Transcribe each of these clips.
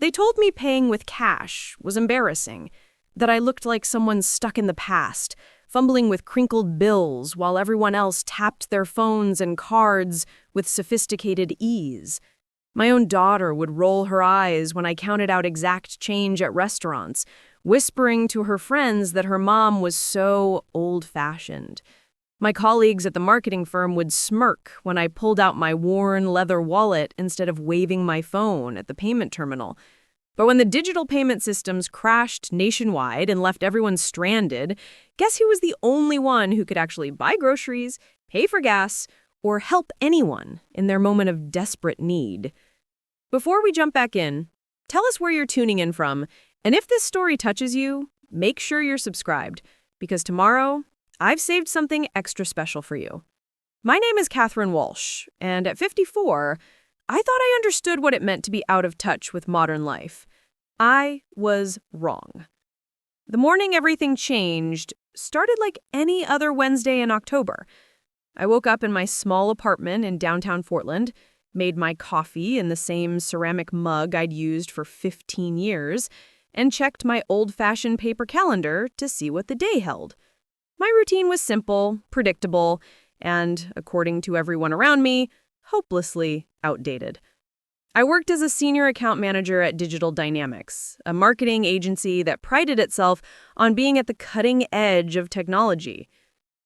They told me paying with cash was embarrassing, that I looked like someone stuck in the past, fumbling with crinkled bills while everyone else tapped their phones and cards with sophisticated ease. My own daughter would roll her eyes when I counted out exact change at restaurants, whispering to her friends that her mom was so old-fashioned. My colleagues at the marketing firm would smirk when I pulled out my worn leather wallet instead of waving my phone at the payment terminal. But when the digital payment systems crashed nationwide and left everyone stranded, guess who was the only one who could actually buy groceries, pay for gas, or help anyone in their moment of desperate need? Before we jump back in, tell us where you're tuning in from, and if this story touches you, make sure you're subscribed, because tomorrow, I've saved something extra special for you. My name is Catherine Walsh, and at 54, I thought I understood what it meant to be out of touch with modern life. I was wrong. The morning everything changed started like any other Wednesday in October. I woke up in my small apartment in downtown Portland, made my coffee in the same ceramic mug I'd used for 15 years, and checked my old-fashioned paper calendar to see what the day held. My routine was simple, predictable, and, according to everyone around me, hopelessly outdated. I worked as a senior account manager at Digital Dynamics, a marketing agency that prided itself on being at the cutting edge of technology.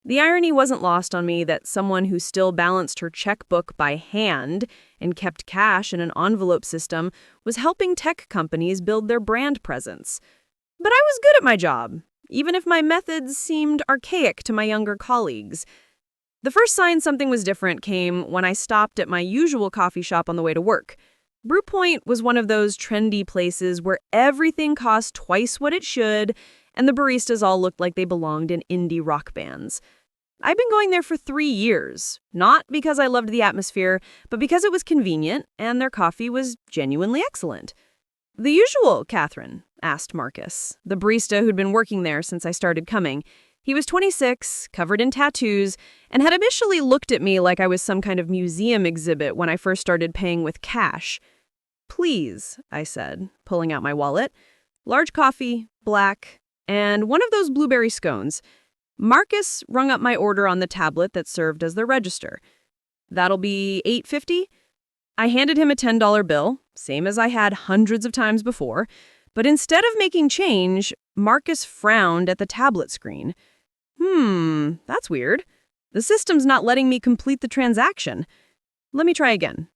The irony wasn't lost on me that someone who still balanced her checkbook by hand and kept cash in an envelope system was helping tech companies build their brand presence. But I was good at my job, even if my methods seemed archaic to my younger colleagues. The first sign something was different came when I stopped at my usual coffee shop on the way to work. Brewpoint was one of those trendy places where everything cost twice what it should, and the baristas all looked like they belonged in indie rock bands. I'd been going there for 3 years, not because I loved the atmosphere, but because it was convenient and their coffee was genuinely excellent. "The usual, Catherine?" asked Marcus, the barista who'd been working there since I started coming. He was 26, covered in tattoos, and had initially looked at me like I was some kind of museum exhibit when I first started paying with cash. "Please," I said, pulling out my wallet. "Large coffee, black, and one of those blueberry scones." Marcus rung up my order on the tablet that served as the register. "That'll be $8.50? I handed him a $10 bill, same as I had hundreds of times before, but instead of making change, Marcus frowned at the tablet screen. That's weird. The system's not letting me complete the transaction. Let me try again."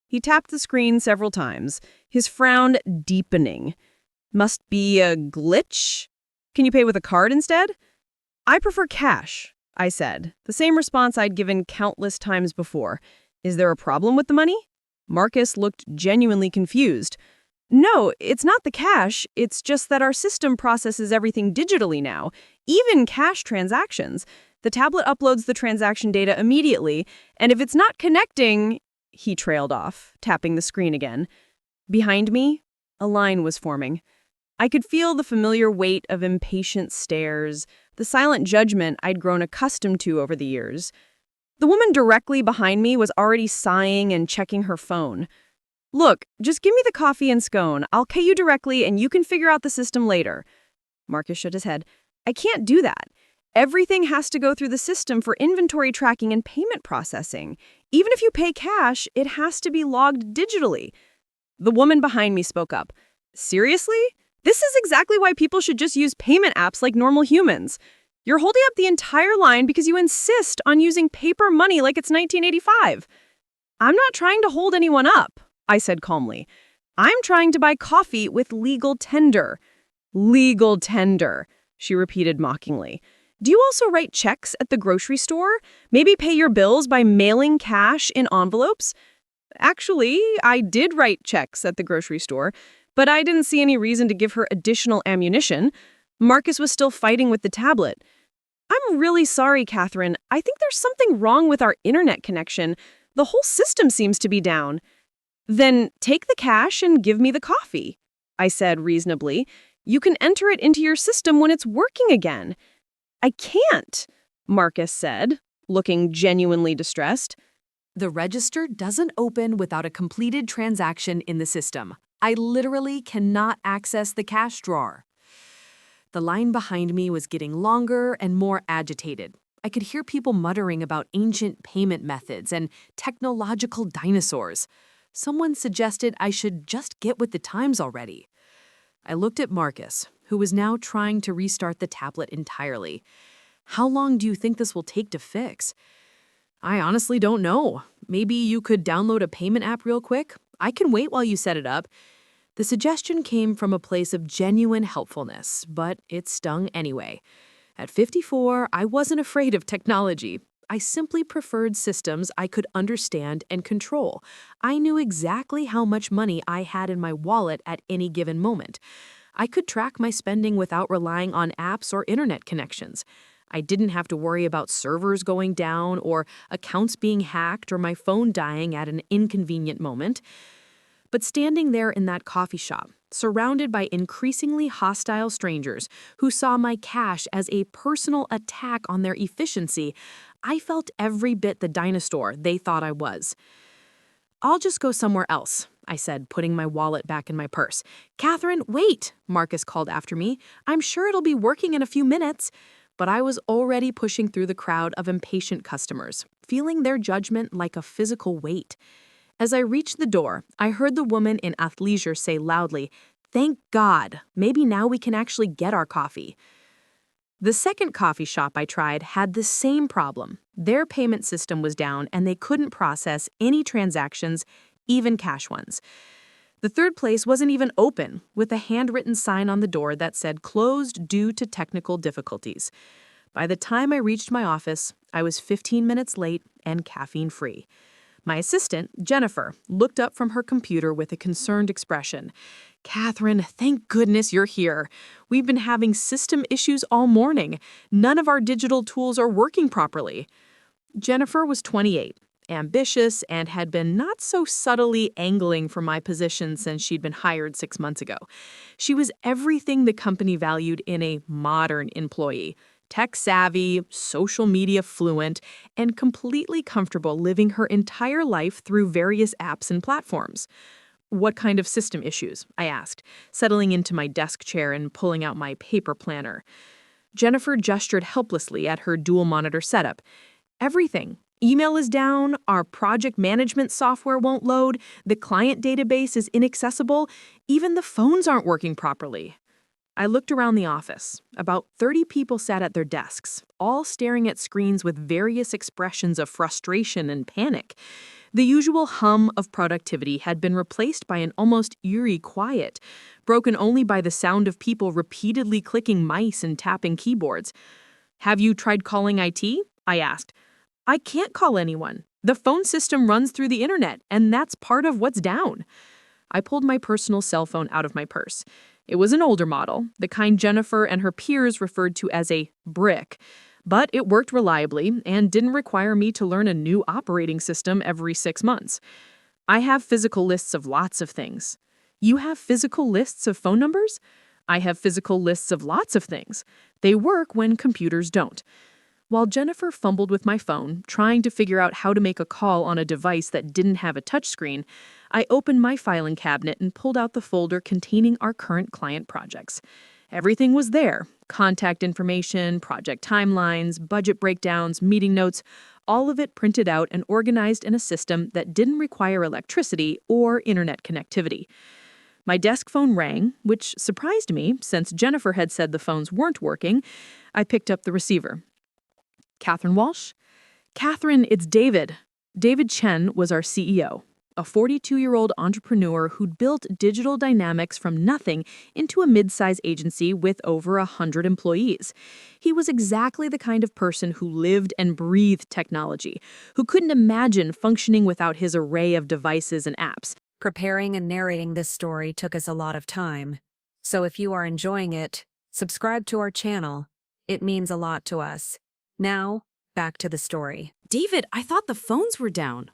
He tapped the screen several times, his frown deepening. "Must be a glitch? Can you pay with a card instead?" "I prefer cash," I said, the same response I'd given countless times before. "Is there a problem with the money?" Marcus looked genuinely confused. "No, it's not the cash. It's just that our system processes everything digitally now, even cash transactions. The tablet uploads the transaction data immediately, and if it's not connecting..." He trailed off, tapping the screen again. Behind me, a line was forming. I could feel the familiar weight of impatient stares, the silent judgment I'd grown accustomed to over the years. The woman directly behind me was already sighing and checking her phone. "Look, just give me the coffee and scone. I'll pay you directly and you can figure out the system later." Marcus shook his head. "I can't do that. Everything has to go through the system for inventory tracking and payment processing. Even if you pay cash, it has to be logged digitally." The woman behind me spoke up. "Seriously? This is exactly why people should just use payment apps like normal humans. You're holding up the entire line because you insist on using paper money like it's 1985. "I'm not trying to hold anyone up," I said calmly. "I'm trying to buy coffee with legal tender." "Legal tender," she repeated mockingly. "Do you also write checks at the grocery store? Maybe pay your bills by mailing cash in envelopes?" Actually, I did write checks at the grocery store, but I didn't see any reason to give her additional ammunition. Marcus was still fighting with the tablet. "I'm really sorry, Catherine. I think there's something wrong with our internet connection. The whole system seems to be down." "Then take the cash and give me the coffee," I said reasonably. "You can enter it into your system when it's working again." "I can't," Marcus said, looking genuinely distressed. "The register doesn't open without a completed transaction in the system," I literally cannot access the cash drawer. The line behind me was getting longer and more agitated. I could hear people muttering about ancient payment methods and technological dinosaurs. Someone suggested I should just get with the times already. I looked at Marcus, who was now trying to restart the tablet entirely. How long do you think this will take to fix? I honestly don't know. Maybe you could download a payment app real quick? I can wait while you set it up. The suggestion came from a place of genuine helpfulness, but it stung anyway. At 54, I wasn't afraid of technology. I simply preferred systems I could understand and control. I knew exactly how much money I had in my wallet at any given moment. I could track my spending without relying on apps or internet connections. I didn't have to worry about servers going down or accounts being hacked or my phone dying at an inconvenient moment. But standing there in that coffee shop, surrounded by increasingly hostile strangers who saw my cash as a personal attack on their efficiency, I felt every bit the dinosaur they thought I was. "I'll just go somewhere else," I said, putting my wallet back in my purse. "Catherine, wait," Marcus called after me. "I'm sure it'll be working in a few minutes." But I was already pushing through the crowd of impatient customers, feeling their judgment like a physical weight. As I reached the door, I heard the woman in athleisure say loudly, "Thank God, maybe now we can actually get our coffee." The second coffee shop I tried had the same problem. Their payment system was down and they couldn't process any transactions, even cash ones. The third place wasn't even open, with a handwritten sign on the door that said closed due to technical difficulties. By the time I reached my office, I was 15 minutes late and caffeine-free. My assistant, Jennifer, looked up from her computer with a concerned expression. "Catherine, thank goodness you're here. We've been having system issues all morning. None of our digital tools are working properly." Jennifer was 28, ambitious, and had been not so subtly angling for my position since she'd been hired 6 months ago. She was everything the company valued in a modern employee. Tech-savvy, social media fluent, and completely comfortable living her entire life through various apps and platforms. "What kind of system issues?" I asked, settling into my desk chair and pulling out my paper planner. Jennifer gestured helplessly at her dual-monitor setup. "Everything. Email is down, our project management software won't load, the client database is inaccessible, even the phones aren't working properly." I looked around the office. About 30 people sat at their desks, all staring at screens with various expressions of frustration and panic. The usual hum of productivity had been replaced by an almost eerie quiet, broken only by the sound of people repeatedly clicking mice and tapping keyboards. "Have you tried calling IT?" I asked. "I can't call anyone. The phone system runs through the internet, and that's part of what's down." I pulled my personal cell phone out of my purse. It was an older model, the kind Jennifer and her peers referred to as a brick, but it worked reliably and didn't require me to learn a new operating system every 6 months. "I have physical lists of lots of things." "You have physical lists of phone numbers?" "I have physical lists of lots of things. They work when computers don't." While Jennifer fumbled with my phone, trying to figure out how to make a call on a device that didn't have a touchscreen, I opened my filing cabinet and pulled out the folder containing our current client projects. Everything was there: contact information, project timelines, budget breakdowns, meeting notes, all of it printed out and organized in a system that didn't require electricity or internet connectivity. My desk phone rang, which surprised me since Jennifer had said the phones weren't working. I picked up the receiver. "Catherine Walsh?" "Catherine, it's David." David Chen was our CEO, a 42-year-old entrepreneur who'd built Digital Dynamics from nothing into a mid-size agency with over 100 employees. He was exactly the kind of person who lived and breathed technology, who couldn't imagine functioning without his array of devices and apps. Preparing and narrating this story took us a lot of time. So if you are enjoying it, subscribe to our channel. It means a lot to us. Now, back to the story. "David, I thought the phones were down."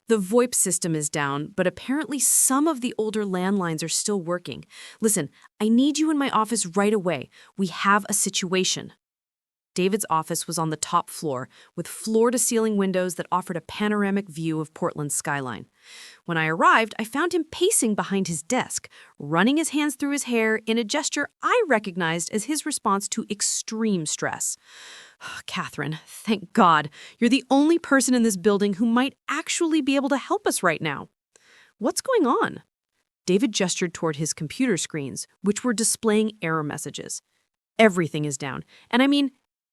"The VoIP system is down, but apparently some of the older landlines are still working. Listen, I need you in my office right away. We have a situation." David's office was on the top floor, with floor-to-ceiling windows that offered a panoramic view of Portland's skyline. When I arrived, I found him pacing behind his desk, running his hands through his hair in a gesture I recognized as his response to extreme stress. Catherine, thank God, you're the only person in this building who might actually be able to help us right now. What's going on? David gestured toward his computer screens, which were displaying error messages. Everything is down. And I mean,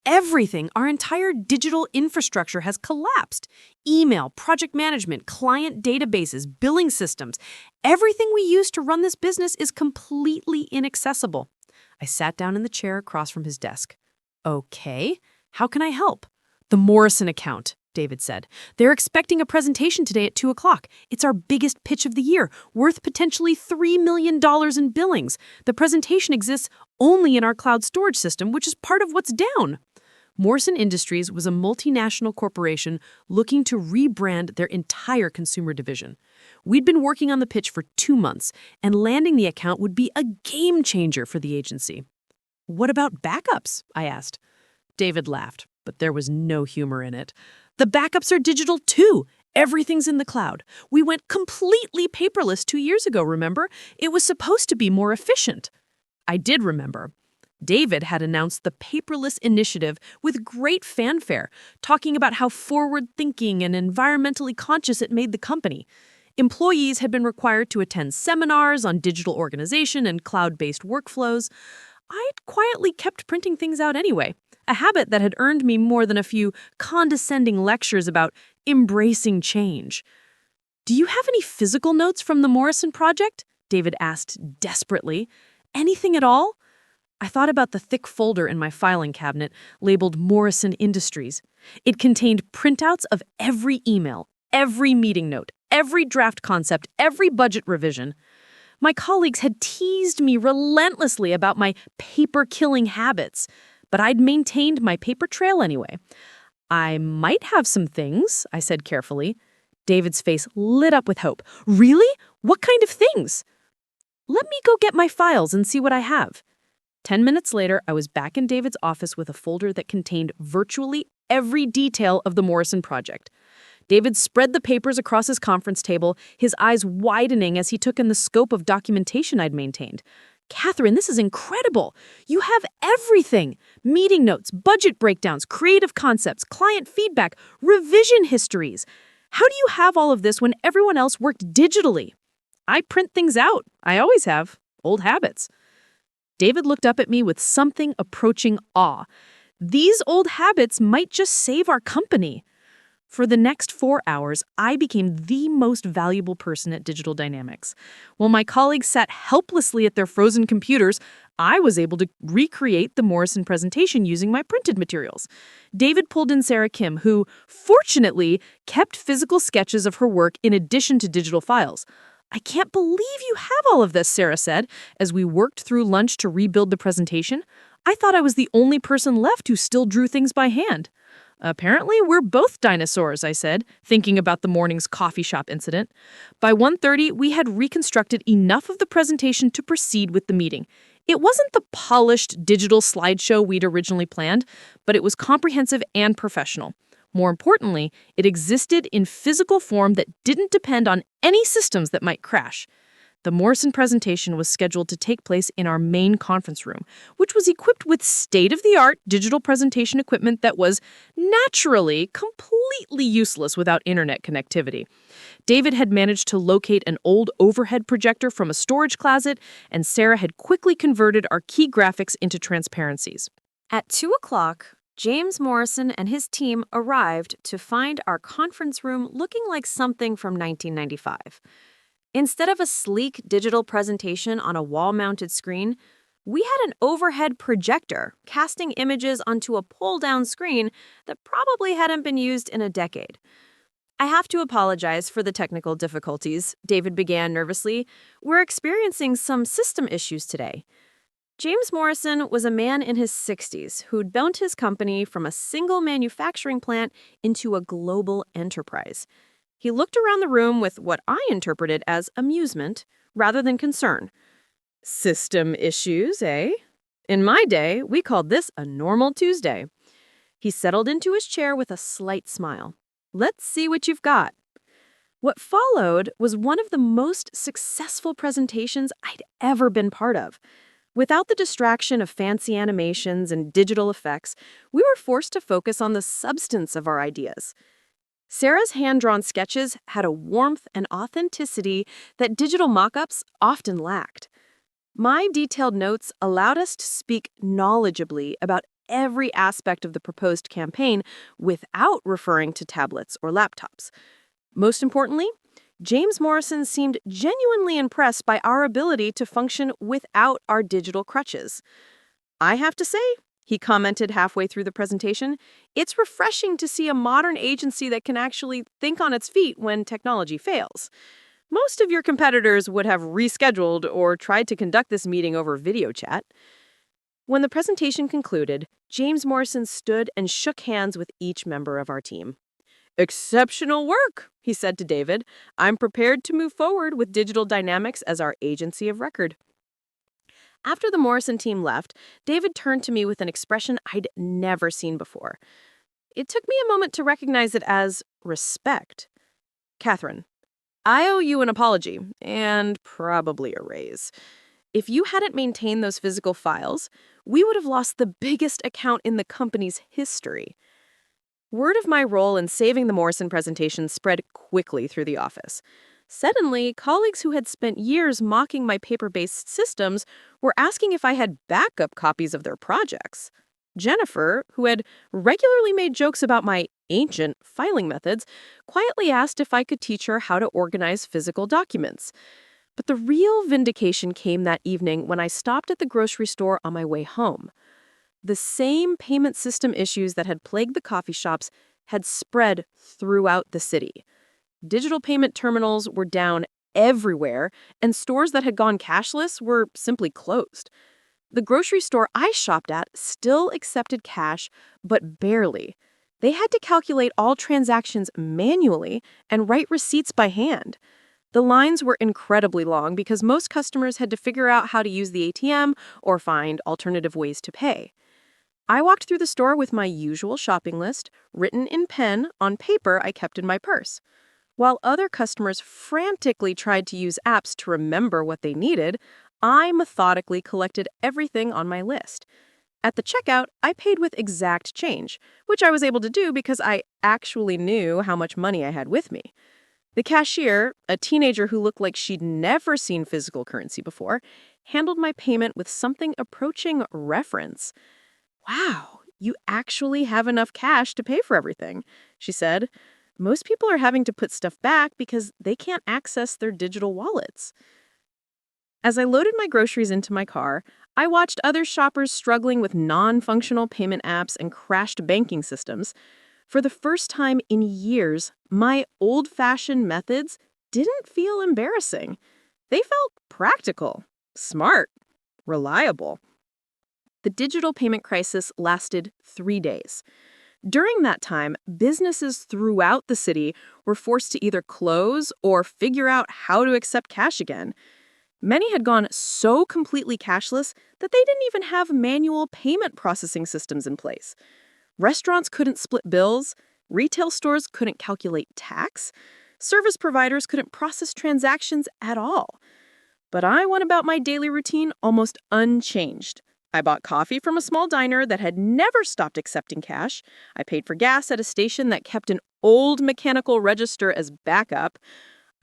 everything. Our entire digital infrastructure has collapsed. Email, project management, client databases, billing systems. Everything we use to run this business is completely inaccessible. I sat down in the chair across from his desk. Okay, how can I help? The Morrison account, David said. They're expecting a presentation today at 2 o'clock. It's our biggest pitch of the year, worth potentially $3 million in billings. The presentation exists only in our cloud storage system, which is part of what's down. Morrison Industries was a multinational corporation looking to rebrand their entire consumer division. We'd been working on the pitch for 2 months, and landing the account would be a game changer for the agency. What about backups? I asked. David laughed, but there was no humor in it. The backups are digital too. Everything's in the cloud. We went completely paperless 2 years ago, remember? It was supposed to be more efficient. I did remember. David had announced the paperless initiative with great fanfare, talking about how forward-thinking and environmentally conscious it made the company. Employees had been required to attend seminars on digital organization and cloud-based workflows. I'd quietly kept printing things out anyway, a habit that had earned me more than a few condescending lectures about embracing change. Do you have any physical notes from the Morrison project? David asked desperately. Anything at all? I thought about the thick folder in my filing cabinet labeled Morrison Industries. It contained printouts of every email, every meeting note, every draft concept, every budget revision. My colleagues had teased me relentlessly about my paper-killing habits, but I'd maintained my paper trail anyway. I might have some things, I said carefully. David's face lit up with hope. Really? What kind of things? Let me go get my files and see what I have. 10 minutes later, I was back in David's office with a folder that contained virtually every detail of the Morrison project. David spread the papers across his conference table, his eyes widening as he took in the scope of documentation I'd maintained. Catherine, this is incredible. You have everything. Meeting notes, budget breakdowns, creative concepts, client feedback, revision histories. How do you have all of this when everyone else worked digitally? I print things out. I always have. Old habits. David looked up at me with something approaching awe. These old habits might just save our company. For the next 4 hours, I became the most valuable person at Digital Dynamics. While my colleagues sat helplessly at their frozen computers, I was able to recreate the Morrison presentation using my printed materials. David pulled in Sarah Kim, who, fortunately, kept physical sketches of her work in addition to digital files. I can't believe you have all of this, Sarah said, as we worked through lunch to rebuild the presentation. I thought I was the only person left who still drew things by hand. Apparently, we're both dinosaurs, I said, thinking about the morning's coffee shop incident. By 1:30, we had reconstructed enough of the presentation to proceed with the meeting. It wasn't the polished digital slideshow we'd originally planned, but it was comprehensive and professional. More importantly, it existed in physical form that didn't depend on any systems that might crash. The Morrison presentation was scheduled to take place in our main conference room, which was equipped with state-of-the-art digital presentation equipment that was naturally completely useless without internet connectivity. David had managed to locate an old overhead projector from a storage closet, and Sarah had quickly converted our key graphics into transparencies. At 2 o'clock, James Morrison and his team arrived to find our conference room looking like something from 1995. Instead of a sleek digital presentation on a wall-mounted screen, we had an overhead projector casting images onto a pull-down screen that probably hadn't been used in a decade. I have to apologize for the technical difficulties, David began nervously. We're experiencing some system issues today. James Morrison was a man in his 60s who'd built his company from a single manufacturing plant into a global enterprise. He looked around the room with what I interpreted as amusement rather than concern. System issues, eh? In my day, we called this a normal Tuesday. He settled into his chair with a slight smile. "Let's see what you've got." What followed was one of the most successful presentations I'd ever been part of. Without the distraction of fancy animations and digital effects, we were forced to focus on the substance of our ideas. Sarah's hand-drawn sketches had a warmth and authenticity that digital mock-ups often lacked. My detailed notes allowed us to speak knowledgeably about every aspect of the proposed campaign without referring to tablets or laptops. Most importantly, James Morrison seemed genuinely impressed by our ability to function without our digital crutches. "I have to say," he commented halfway through the presentation, "it's refreshing to see a modern agency that can actually think on its feet when technology fails. Most of your competitors would have rescheduled or tried to conduct this meeting over video chat." When the presentation concluded, James Morrison stood and shook hands with each member of our team. "Exceptional work," he said to David. "I'm prepared to move forward with Digital Dynamics as our agency of record." After the Morrison team left, David turned to me with an expression I'd never seen before. It took me a moment to recognize it as respect. "Catherine, I owe you an apology, and probably a raise. If you hadn't maintained those physical files, we would have lost the biggest account in the company's history." Word of my role in saving the Morrison presentation spread quickly through the office. Suddenly, colleagues who had spent years mocking my paper-based systems were asking if I had backup copies of their projects. Jennifer, who had regularly made jokes about my ancient filing methods, quietly asked if I could teach her how to organize physical documents. But the real vindication came that evening when I stopped at the grocery store on my way home. The same payment system issues that had plagued the coffee shops had spread throughout the city. Digital payment terminals were down everywhere, and stores that had gone cashless were simply closed. The grocery store I shopped at still accepted cash, but barely. They had to calculate all transactions manually and write receipts by hand. The lines were incredibly long because most customers had to figure out how to use the ATM or find alternative ways to pay. I walked through the store with my usual shopping list, written in pen on paper I kept in my purse. While other customers frantically tried to use apps to remember what they needed, I methodically collected everything on my list. At the checkout, I paid with exact change, which I was able to do because I actually knew how much money I had with me. The cashier, a teenager who looked like she'd never seen physical currency before, handled my payment with something approaching reverence. "Wow, you actually have enough cash to pay for everything," she said. "Most people are having to put stuff back because they can't access their digital wallets." As I loaded my groceries into my car, I watched other shoppers struggling with non-functional payment apps and crashed banking systems. For the first time in years, my old-fashioned methods didn't feel embarrassing. They felt practical, smart, reliable. The digital payment crisis lasted 3 days. During that time, businesses throughout the city were forced to either close or figure out how to accept cash again. Many had gone so completely cashless that they didn't even have manual payment processing systems in place. Restaurants couldn't split bills, retail stores couldn't calculate tax, service providers couldn't process transactions at all. But I went about my daily routine almost unchanged. I bought coffee from a small diner that had never stopped accepting cash. I paid for gas at a station that kept an old mechanical register as backup.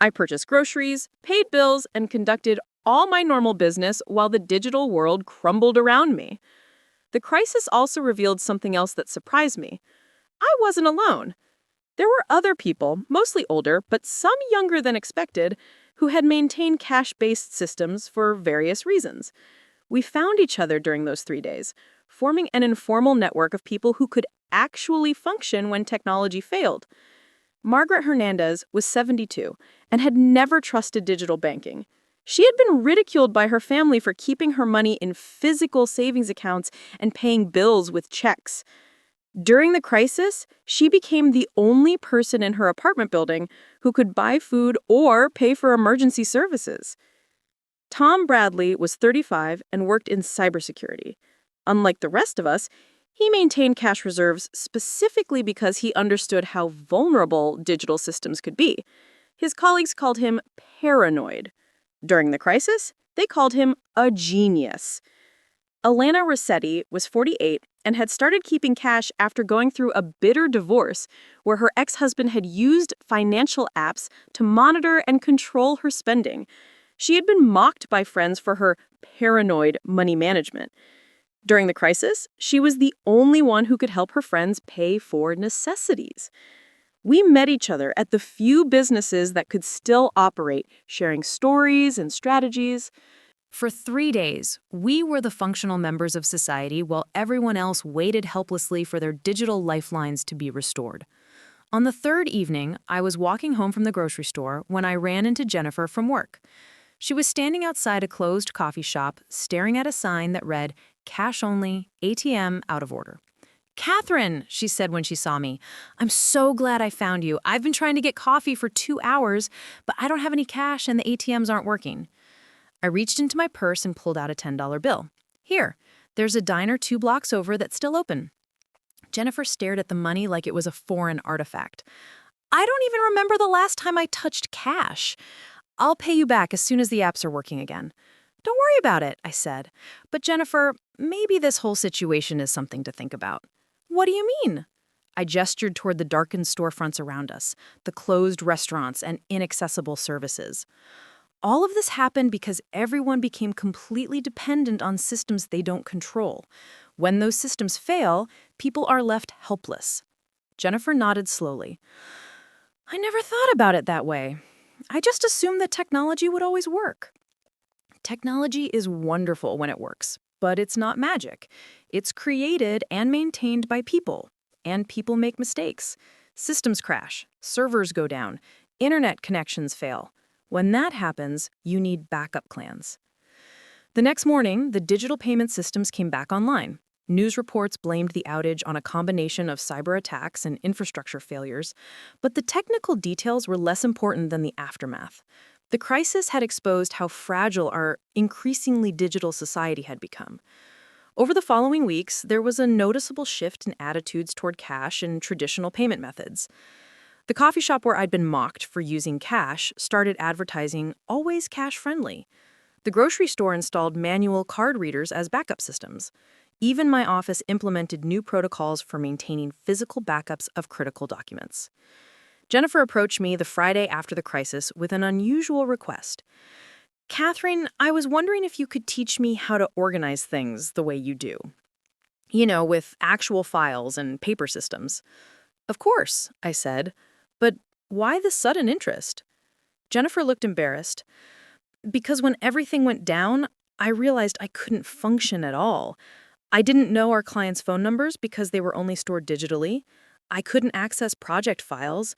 I purchased groceries, paid bills, and conducted all my normal business while the digital world crumbled around me. The crisis also revealed something else that surprised me. I wasn't alone. There were other people, mostly older, but some younger than expected, who had maintained cash-based systems for various reasons. We found each other during those 3 days, forming an informal network of people who could actually function when technology failed. Margaret Hernandez was 72 and had never trusted digital banking. She had been ridiculed by her family for keeping her money in physical savings accounts and paying bills with checks. During the crisis, she became the only person in her apartment building who could buy food or pay for emergency services. Tom Bradley was 35 and worked in cybersecurity. Unlike the rest of us, He maintained cash reserves specifically because he understood how vulnerable digital systems could be. His colleagues called him paranoid. During the crisis, they called him a genius. Alana Rossetti was 48 and had started keeping cash after going through a bitter divorce where her ex-husband had used financial apps to monitor and control her spending. She had been mocked by friends for her paranoid money management. During the crisis, she was the only one who could help her friends pay for necessities. We met each other at the few businesses that could still operate, sharing stories and strategies. For 3 days, we were the functional members of society while everyone else waited helplessly for their digital lifelines to be restored. On the third evening, I was walking home from the grocery store when I ran into Jennifer from work. She was standing outside a closed coffee shop, staring at a sign that read, "Cash only, ATM out of order." "Catherine," she said when she saw me, "I'm so glad I found you. I've been trying to get coffee for 2 hours, but I don't have any cash and the ATMs aren't working." I reached into my purse and pulled out a $10 bill. "Here, there's a diner 2 blocks over that's still open." Jennifer stared at the money like it was a foreign artifact. "I don't even remember the last time I touched cash. I'll pay you back as soon as the apps are working again." "Don't worry about it," I said. "But Jennifer, maybe this whole situation is something to think about." "What do you mean?" I gestured toward the darkened storefronts around us, the closed restaurants and inaccessible services. All of this happened because everyone became completely dependent on systems they don't control. When those systems fail, people are left helpless. Jennifer nodded slowly. "I never thought about it that way. I just assumed that technology would always work." Technology is wonderful when it works, but it's not magic. It's created and maintained by people, and people make mistakes. Systems crash, servers go down, internet connections fail. When that happens, you need backup plans. The next morning, the digital payment systems came back online. News reports blamed the outage on a combination of cyber attacks and infrastructure failures, but the technical details were less important than the aftermath. The crisis had exposed how fragile our increasingly digital society had become. Over the following weeks, there was a noticeable shift in attitudes toward cash and traditional payment methods. The coffee shop where I'd been mocked for using cash started advertising always cash-friendly. The grocery store installed manual card readers as backup systems. Even my office implemented new protocols for maintaining physical backups of critical documents. Jennifer approached me the Friday after the crisis with an unusual request. "Catherine, I was wondering if you could teach me how to organize things the way you do. With actual files and paper systems." "Of course," I said. "But why this sudden interest?" Jennifer looked embarrassed. "Because when everything went down, I realized I couldn't function at all. I didn't know our clients' phone numbers because they were only stored digitally. I couldn't access project files.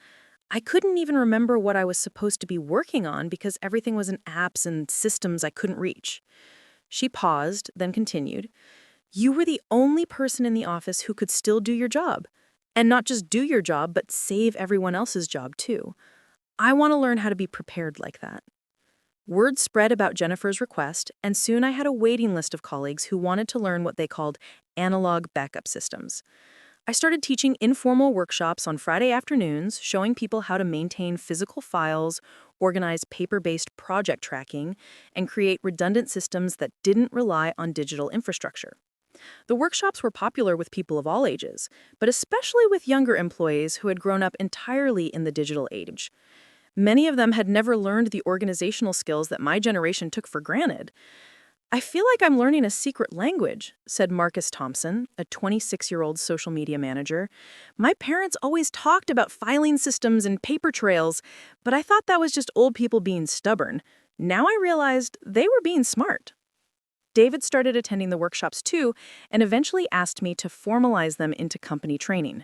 I couldn't even remember what I was supposed to be working on because everything was in apps and systems I couldn't reach." She paused, then continued. "You were the only person in the office who could still do your job. And not just do your job, but save everyone else's job, too. I want to learn how to be prepared like that." Word spread about Jennifer's request, and soon I had a waiting list of colleagues who wanted to learn what they called analog backup systems. I started teaching informal workshops on Friday afternoons, showing people how to maintain physical files, organize paper-based project tracking, and create redundant systems that didn't rely on digital infrastructure. The workshops were popular with people of all ages, but especially with younger employees who had grown up entirely in the digital age. Many of them had never learned the organizational skills that my generation took for granted. "I feel like I'm learning a secret language," said Marcus Thompson, a 26-year-old social media manager. "My parents always talked about filing systems and paper trails, but I thought that was just old people being stubborn. Now I realized they were being smart." David started attending the workshops too, and eventually asked me to formalize them into company training.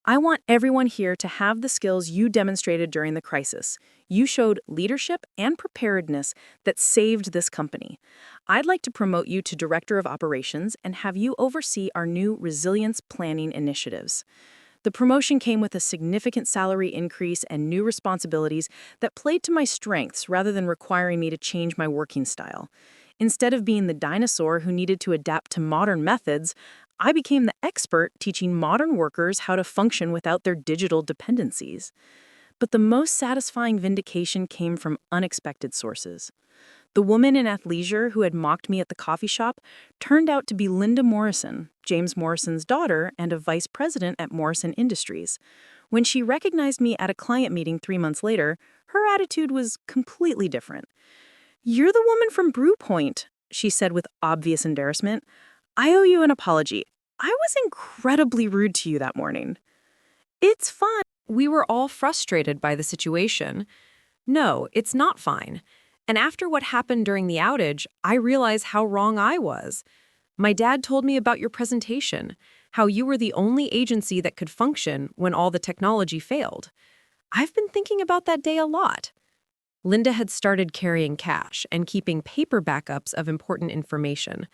"I want everyone here to have the skills you demonstrated during the crisis. You showed leadership and preparedness that saved this company. I'd like to promote you to Director of Operations and have you oversee our new resilience planning initiatives." The promotion came with a significant salary increase and new responsibilities that played to my strengths rather than requiring me to change my working style. Instead of being the dinosaur who needed to adapt to modern methods, I became the expert teaching modern workers how to function without their digital dependencies. But the most satisfying vindication came from unexpected sources. The woman in athleisure who had mocked me at the coffee shop turned out to be Linda Morrison, James Morrison's daughter and a vice president at Morrison Industries. When she recognized me at a client meeting 3 months later, her attitude was completely different. "You're the woman from Brewpoint," she said with obvious embarrassment. "I owe you an apology. I was incredibly rude to you that morning." "It's fine." We were all frustrated by the situation. "No, it's not fine. And after what happened during the outage, I realized how wrong I was. My dad told me about your presentation, how you were the only agency that could function when all the technology failed. I've been thinking about that day a lot." Linda had started carrying cash and keeping paper backups of important information.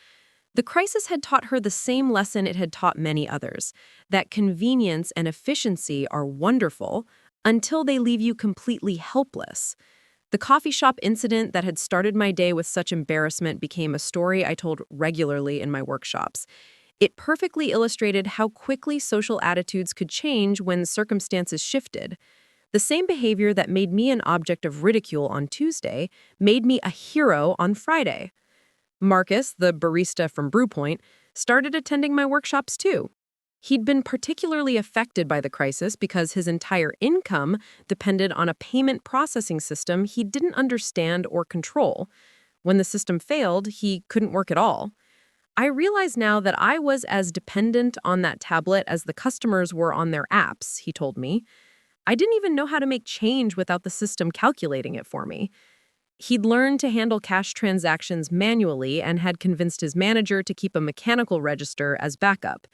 The crisis had taught her the same lesson it had taught many others, that convenience and efficiency are wonderful until they leave you completely helpless. The coffee shop incident that had started my day with such embarrassment became a story I told regularly in my workshops. It perfectly illustrated how quickly social attitudes could change when circumstances shifted. The same behavior that made me an object of ridicule on Tuesday made me a hero on Friday. Marcus, the barista from Brewpoint, started attending my workshops too. He'd been particularly affected by the crisis because his entire income depended on a payment processing system he didn't understand or control. When the system failed, he couldn't work at all. I realize now that I was as dependent on that tablet as the customers were on their apps, he told me. I didn't even know how to make change without the system calculating it for me. He'd learned to handle cash transactions manually and had convinced his manager to keep a mechanical register as backup.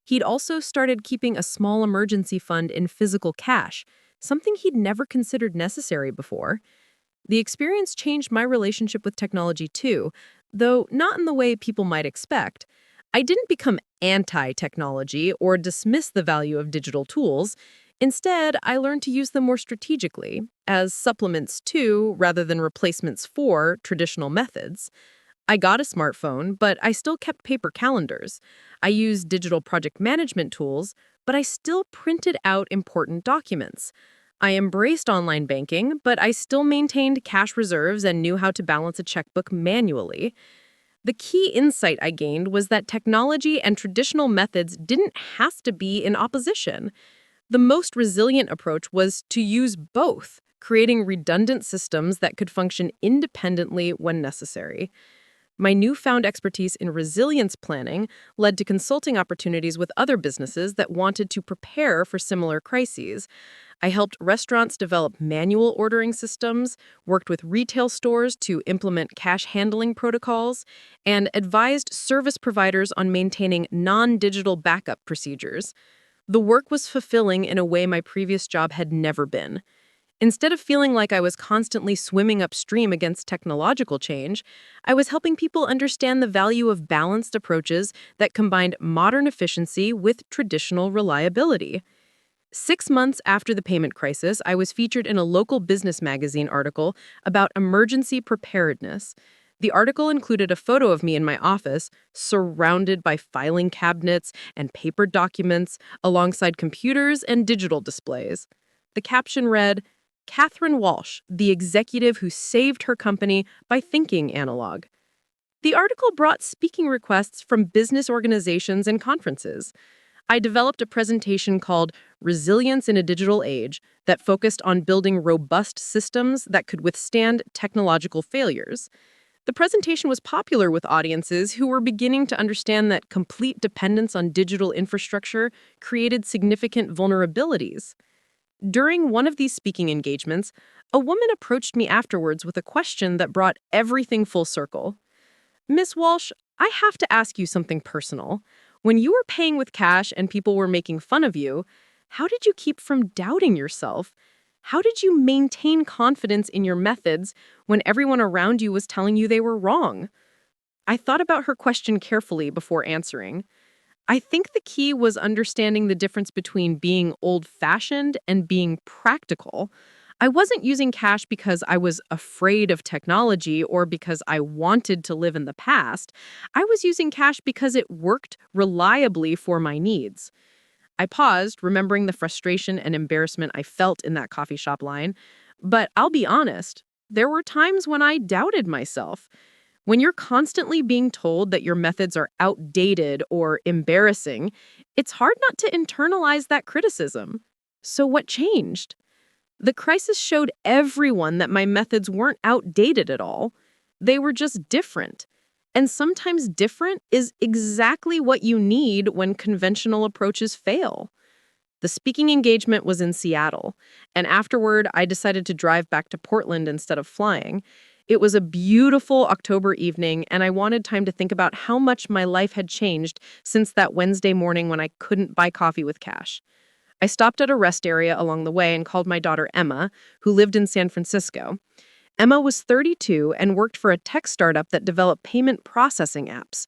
He'd also started keeping a small emergency fund in physical cash, something he'd never considered necessary before. The experience changed my relationship with technology too, though not in the way people might expect. I didn't become anti-technology or dismiss the value of digital tools. Instead, I learned to use them more strategically, as supplements to, rather than replacements for, traditional methods. I got a smartphone, but I still kept paper calendars. I used digital project management tools, but I still printed out important documents. I embraced online banking, but I still maintained cash reserves and knew how to balance a checkbook manually. The key insight I gained was that technology and traditional methods didn't have to be in opposition. The most resilient approach was to use both, creating redundant systems that could function independently when necessary. My newfound expertise in resilience planning led to consulting opportunities with other businesses that wanted to prepare for similar crises. I helped restaurants develop manual ordering systems, worked with retail stores to implement cash handling protocols, and advised service providers on maintaining non-digital backup procedures. The work was fulfilling in a way my previous job had never been. Instead of feeling like I was constantly swimming upstream against technological change, I was helping people understand the value of balanced approaches that combined modern efficiency with traditional reliability. 6 months after the payment crisis, I was featured in a local business magazine article about emergency preparedness. The article included a photo of me in my office, surrounded by filing cabinets and paper documents, alongside computers and digital displays. The caption read, "Catherine Walsh, the executive who saved her company by thinking analog." The article brought speaking requests from business organizations and conferences. I developed a presentation called Resilience in a Digital Age that focused on building robust systems that could withstand technological failures. The presentation was popular with audiences who were beginning to understand that complete dependence on digital infrastructure created significant vulnerabilities. During one of these speaking engagements, a woman approached me afterwards with a question that brought everything full circle. "Miss Walsh, I have to ask you something personal. When you were paying with cash and people were making fun of you, how did you keep from doubting yourself? How did you maintain confidence in your methods when everyone around you was telling you they were wrong?" I thought about her question carefully before answering. I think the key was understanding the difference between being old-fashioned and being practical. I wasn't using cash because I was afraid of technology or because I wanted to live in the past. I was using cash because it worked reliably for my needs. I paused, remembering the frustration and embarrassment I felt in that coffee shop line. But I'll be honest, there were times when I doubted myself. When you're constantly being told that your methods are outdated or embarrassing, it's hard not to internalize that criticism. So what changed? The crisis showed everyone that my methods weren't outdated at all. They were just different. And sometimes different is exactly what you need when conventional approaches fail. The speaking engagement was in Seattle, and afterward, I decided to drive back to Portland instead of flying. It was a beautiful October evening, and I wanted time to think about how much my life had changed since that Wednesday morning when I couldn't buy coffee with cash. I stopped at a rest area along the way and called my daughter Emma, who lived in San Francisco. Emma was 32 and worked for a tech startup that developed payment processing apps.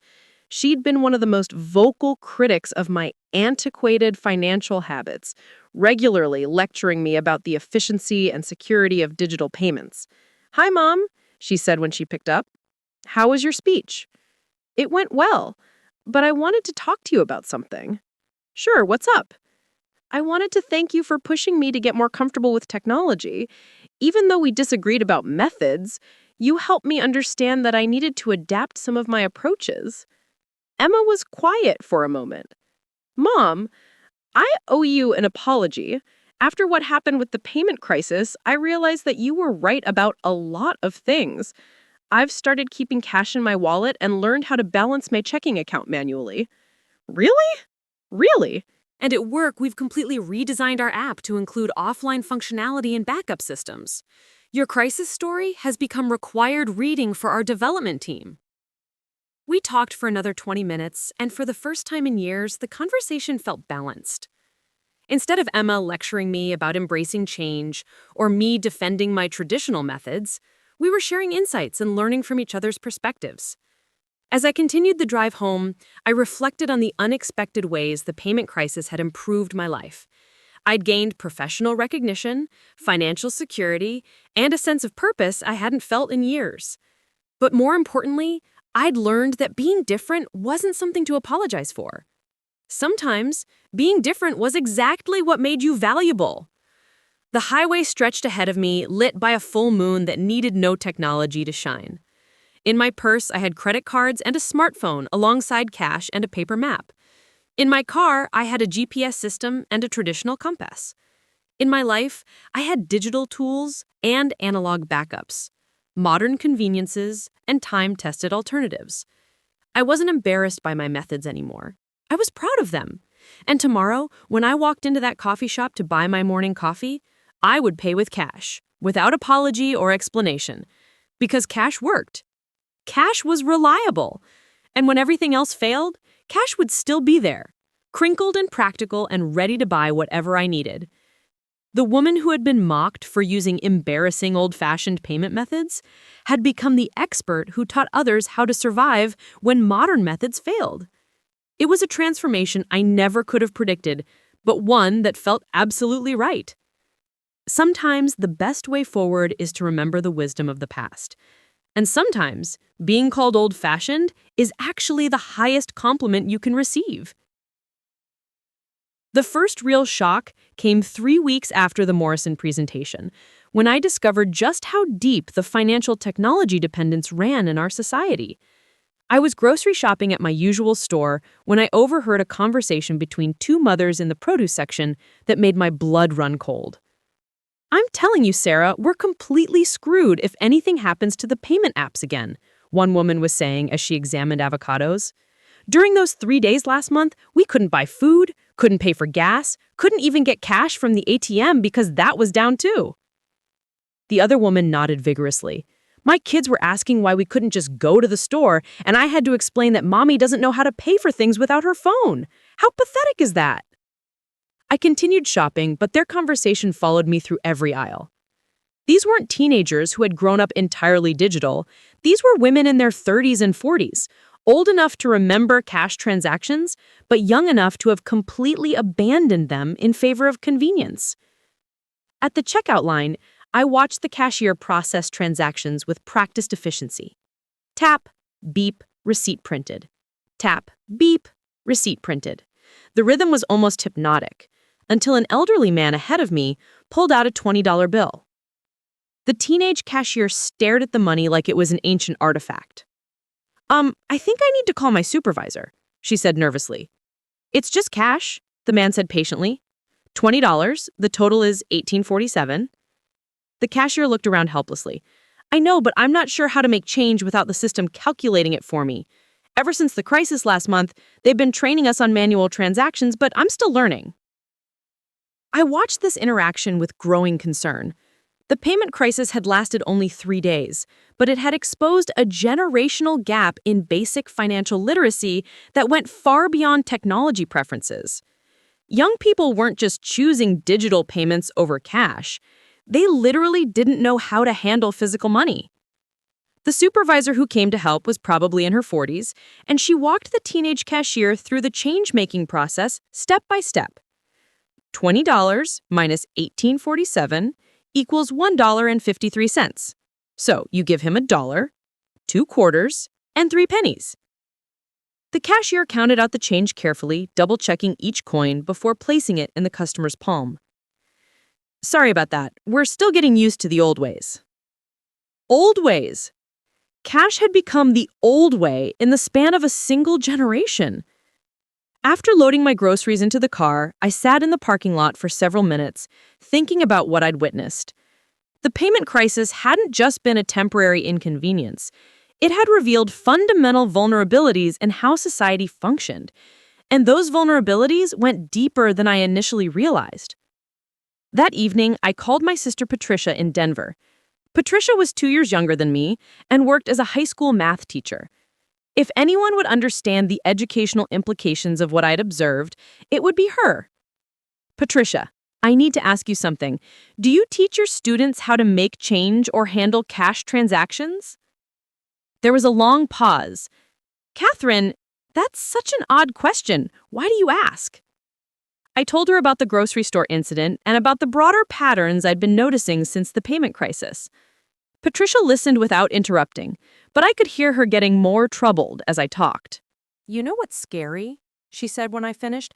She'd been one of the most vocal critics of my antiquated financial habits, regularly lecturing me about the efficiency and security of digital payments. "Hi, Mom," she said when she picked up. "How was your speech?" "It went well, but I wanted to talk to you about something." "Sure, what's up?" "I wanted to thank you for pushing me to get more comfortable with technology. Even though we disagreed about methods, you helped me understand that I needed to adapt some of my approaches." Emma was quiet for a moment. "Mom, I owe you an apology. After what happened with the payment crisis, I realized that you were right about a lot of things. I've started keeping cash in my wallet and learned how to balance my checking account manually." "Really? Really?" And at work, we've completely redesigned our app to include offline functionality and backup systems. Your crisis story has become required reading for our development team. We talked for another 20 minutes, and for the first time in years, the conversation felt balanced. Instead of Emma lecturing me about embracing change or me defending my traditional methods, we were sharing insights and learning from each other's perspectives. As I continued the drive home, I reflected on the unexpected ways the payment crisis had improved my life. I'd gained professional recognition, financial security, and a sense of purpose I hadn't felt in years. But more importantly, I'd learned that being different wasn't something to apologize for. Sometimes, being different was exactly what made you valuable. The highway stretched ahead of me, lit by a full moon that needed no technology to shine. In my purse, I had credit cards and a smartphone alongside cash and a paper map. In my car, I had a GPS system and a traditional compass. In my life, I had digital tools and analog backups, modern conveniences, and time-tested alternatives. I wasn't embarrassed by my methods anymore. I was proud of them. And tomorrow, when I walked into that coffee shop to buy my morning coffee, I would pay with cash, without apology or explanation, because cash worked. Cash was reliable. And when everything else failed, cash would still be there, crinkled and practical and ready to buy whatever I needed. The woman who had been mocked for using embarrassing old-fashioned payment methods had become the expert who taught others how to survive when modern methods failed. It was a transformation I never could have predicted, but one that felt absolutely right. Sometimes the best way forward is to remember the wisdom of the past. And sometimes being called old-fashioned is actually the highest compliment you can receive. The first real shock came 3 weeks after the Morrison presentation, when I discovered just how deep the financial technology dependence ran in our society. I was grocery shopping at my usual store when I overheard a conversation between two mothers in the produce section that made my blood run cold. "I'm telling you, Sarah, we're completely screwed if anything happens to the payment apps again," one woman was saying as she examined avocados. "During those 3 days last month, we couldn't buy food, couldn't pay for gas, couldn't even get cash from the ATM because that was down too." The other woman nodded vigorously. "My kids were asking why we couldn't just go to the store, and I had to explain that Mommy doesn't know how to pay for things without her phone. How pathetic is that?" I continued shopping, but their conversation followed me through every aisle. These weren't teenagers who had grown up entirely digital. These were women in their 30s and 40s, old enough to remember cash transactions, but young enough to have completely abandoned them in favor of convenience. At the checkout line, I watched the cashier process transactions with practiced efficiency. Tap, beep, receipt printed. Tap, beep, receipt printed. The rhythm was almost hypnotic, until an elderly man ahead of me pulled out a $20 bill. The teenage cashier stared at the money like it was an ancient artifact. I think I need to call my supervisor, she said nervously. It's just cash, the man said patiently. $20, the total is $18.47. The cashier looked around helplessly. I know, but I'm not sure how to make change without the system calculating it for me. Ever since the crisis last month, they've been training us on manual transactions, but I'm still learning. I watched this interaction with growing concern. The payment crisis had lasted only 3 days, but it had exposed a generational gap in basic financial literacy that went far beyond technology preferences. Young people weren't just choosing digital payments over cash. They literally didn't know how to handle physical money. The supervisor who came to help was probably in her 40s, and she walked the teenage cashier through the change-making process step by step. $20 minus $18.47 equals $1.53. So you give him $1, 2 quarters, and 3 pennies. The cashier counted out the change carefully, double-checking each coin before placing it in the customer's palm. Sorry about that. We're still getting used to the old ways. Old ways. Cash had become the old way in the span of a single generation. After loading my groceries into the car, I sat in the parking lot for several minutes, thinking about what I'd witnessed. The payment crisis hadn't just been a temporary inconvenience. It had revealed fundamental vulnerabilities in how society functioned. And those vulnerabilities went deeper than I initially realized. That evening, I called my sister Patricia in Denver. Patricia was 2 years younger than me and worked as a high school math teacher. If anyone would understand the educational implications of what I'd observed, it would be her. Patricia, I need to ask you something. Do you teach your students how to make change or handle cash transactions? There was a long pause. Catherine, that's such an odd question. Why do you ask? I told her about the grocery store incident and about the broader patterns I'd been noticing since the payment crisis. Patricia listened without interrupting, but I could hear her getting more troubled as I talked. You know what's scary? She said when I finished.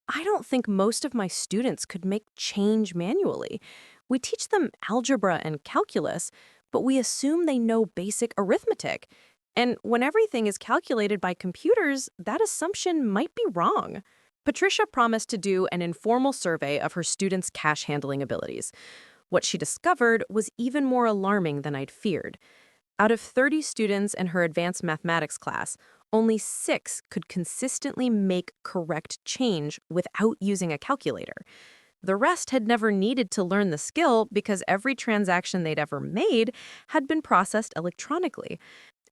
I don't think most of my students could make change manually. We teach them algebra and calculus, but we assume they know basic arithmetic. And when everything is calculated by computers, that assumption might be wrong. Patricia promised to do an informal survey of her students' cash handling abilities. What she discovered was even more alarming than I'd feared. Out of 30 students in her advanced mathematics class, only 6 could consistently make correct change without using a calculator. The rest had never needed to learn the skill because every transaction they'd ever made had been processed electronically.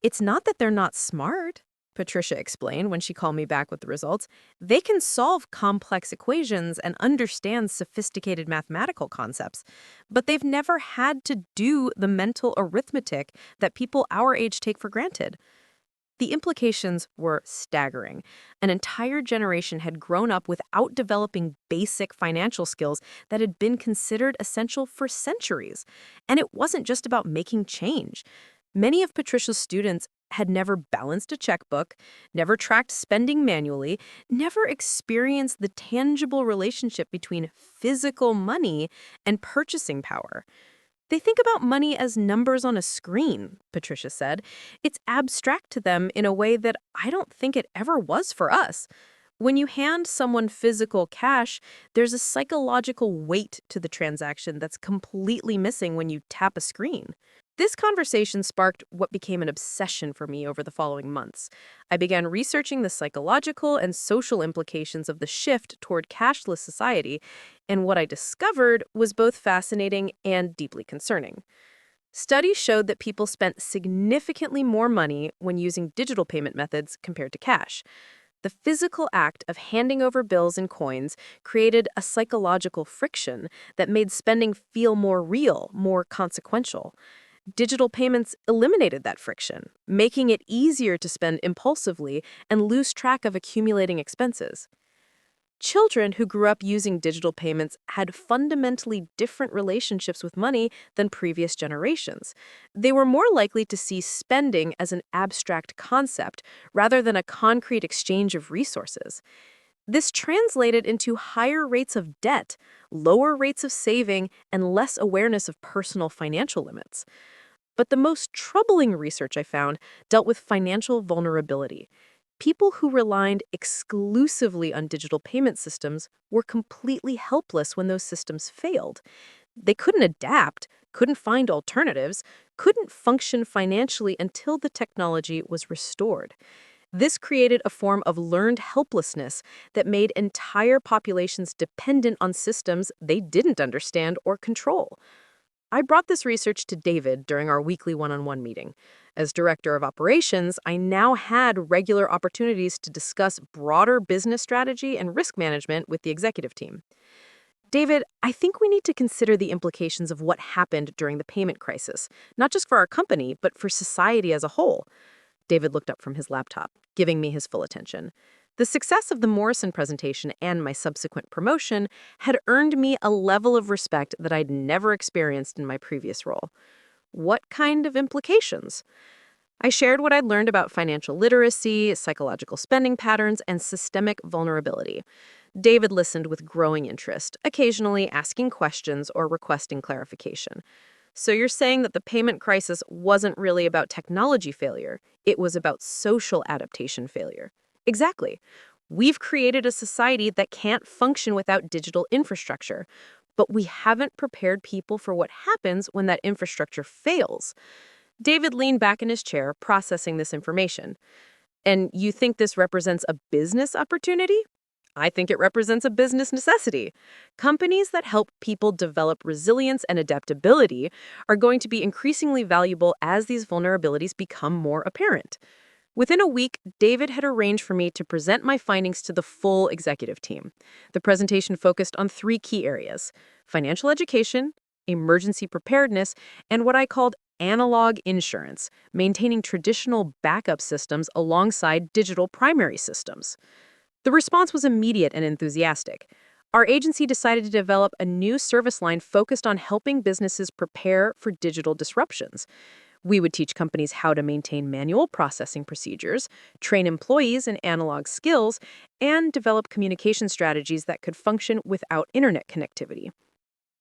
It's not that they're not smart, Patricia explained when she called me back with the results. They can solve complex equations and understand sophisticated mathematical concepts, but they've never had to do the mental arithmetic that people our age take for granted. The implications were staggering. An entire generation had grown up without developing basic financial skills that had been considered essential for centuries. And it wasn't just about making change. Many of Patricia's students had never balanced a checkbook, never tracked spending manually, never experienced the tangible relationship between physical money and purchasing power. They think about money as numbers on a screen, Patricia said. It's abstract to them in a way that I don't think it ever was for us. When you hand someone physical cash, there's a psychological weight to the transaction that's completely missing when you tap a screen. This conversation sparked what became an obsession for me over the following months. I began researching the psychological and social implications of the shift toward cashless society, and what I discovered was both fascinating and deeply concerning. Studies showed that people spent significantly more money when using digital payment methods compared to cash. The physical act of handing over bills and coins created a psychological friction that made spending feel more real, more consequential. Digital payments eliminated that friction, making it easier to spend impulsively and lose track of accumulating expenses. Children who grew up using digital payments had fundamentally different relationships with money than previous generations. They were more likely to see spending as an abstract concept rather than a concrete exchange of resources. This translated into higher rates of debt, lower rates of saving, and less awareness of personal financial limits. But the most troubling research I found dealt with financial vulnerability. People who relied exclusively on digital payment systems were completely helpless when those systems failed. They couldn't adapt, couldn't find alternatives, couldn't function financially until the technology was restored. This created a form of learned helplessness that made entire populations dependent on systems they didn't understand or control. I brought this research to David during our weekly one-on-one meeting. As director of operations, I now had regular opportunities to discuss broader business strategy and risk management with the executive team. David, I think we need to consider the implications of what happened during the payment crisis, not just for our company, but for society as a whole. David looked up from his laptop, giving me his full attention. The success of the Morrison presentation and my subsequent promotion had earned me a level of respect that I'd never experienced in my previous role. What kind of implications? I shared what I'd learned about financial literacy, psychological spending patterns, and systemic vulnerability. David listened with growing interest, occasionally asking questions or requesting clarification. So you're saying that the payment crisis wasn't really about technology failure, it was about social adaptation failure. Exactly. We've created a society that can't function without digital infrastructure, but we haven't prepared people for what happens when that infrastructure fails. David leaned back in his chair, processing this information. And you think this represents a business opportunity? I think it represents a business necessity. Companies that help people develop resilience and adaptability are going to be increasingly valuable as these vulnerabilities become more apparent. Within a week, David had arranged for me to present my findings to the full executive team. The presentation focused on 3 key areas: financial education, emergency preparedness, and what I called analog insurance, maintaining traditional backup systems alongside digital primary systems. The response was immediate and enthusiastic. Our agency decided to develop a new service line focused on helping businesses prepare for digital disruptions. We would teach companies how to maintain manual processing procedures, train employees in analog skills, and develop communication strategies that could function without internet connectivity.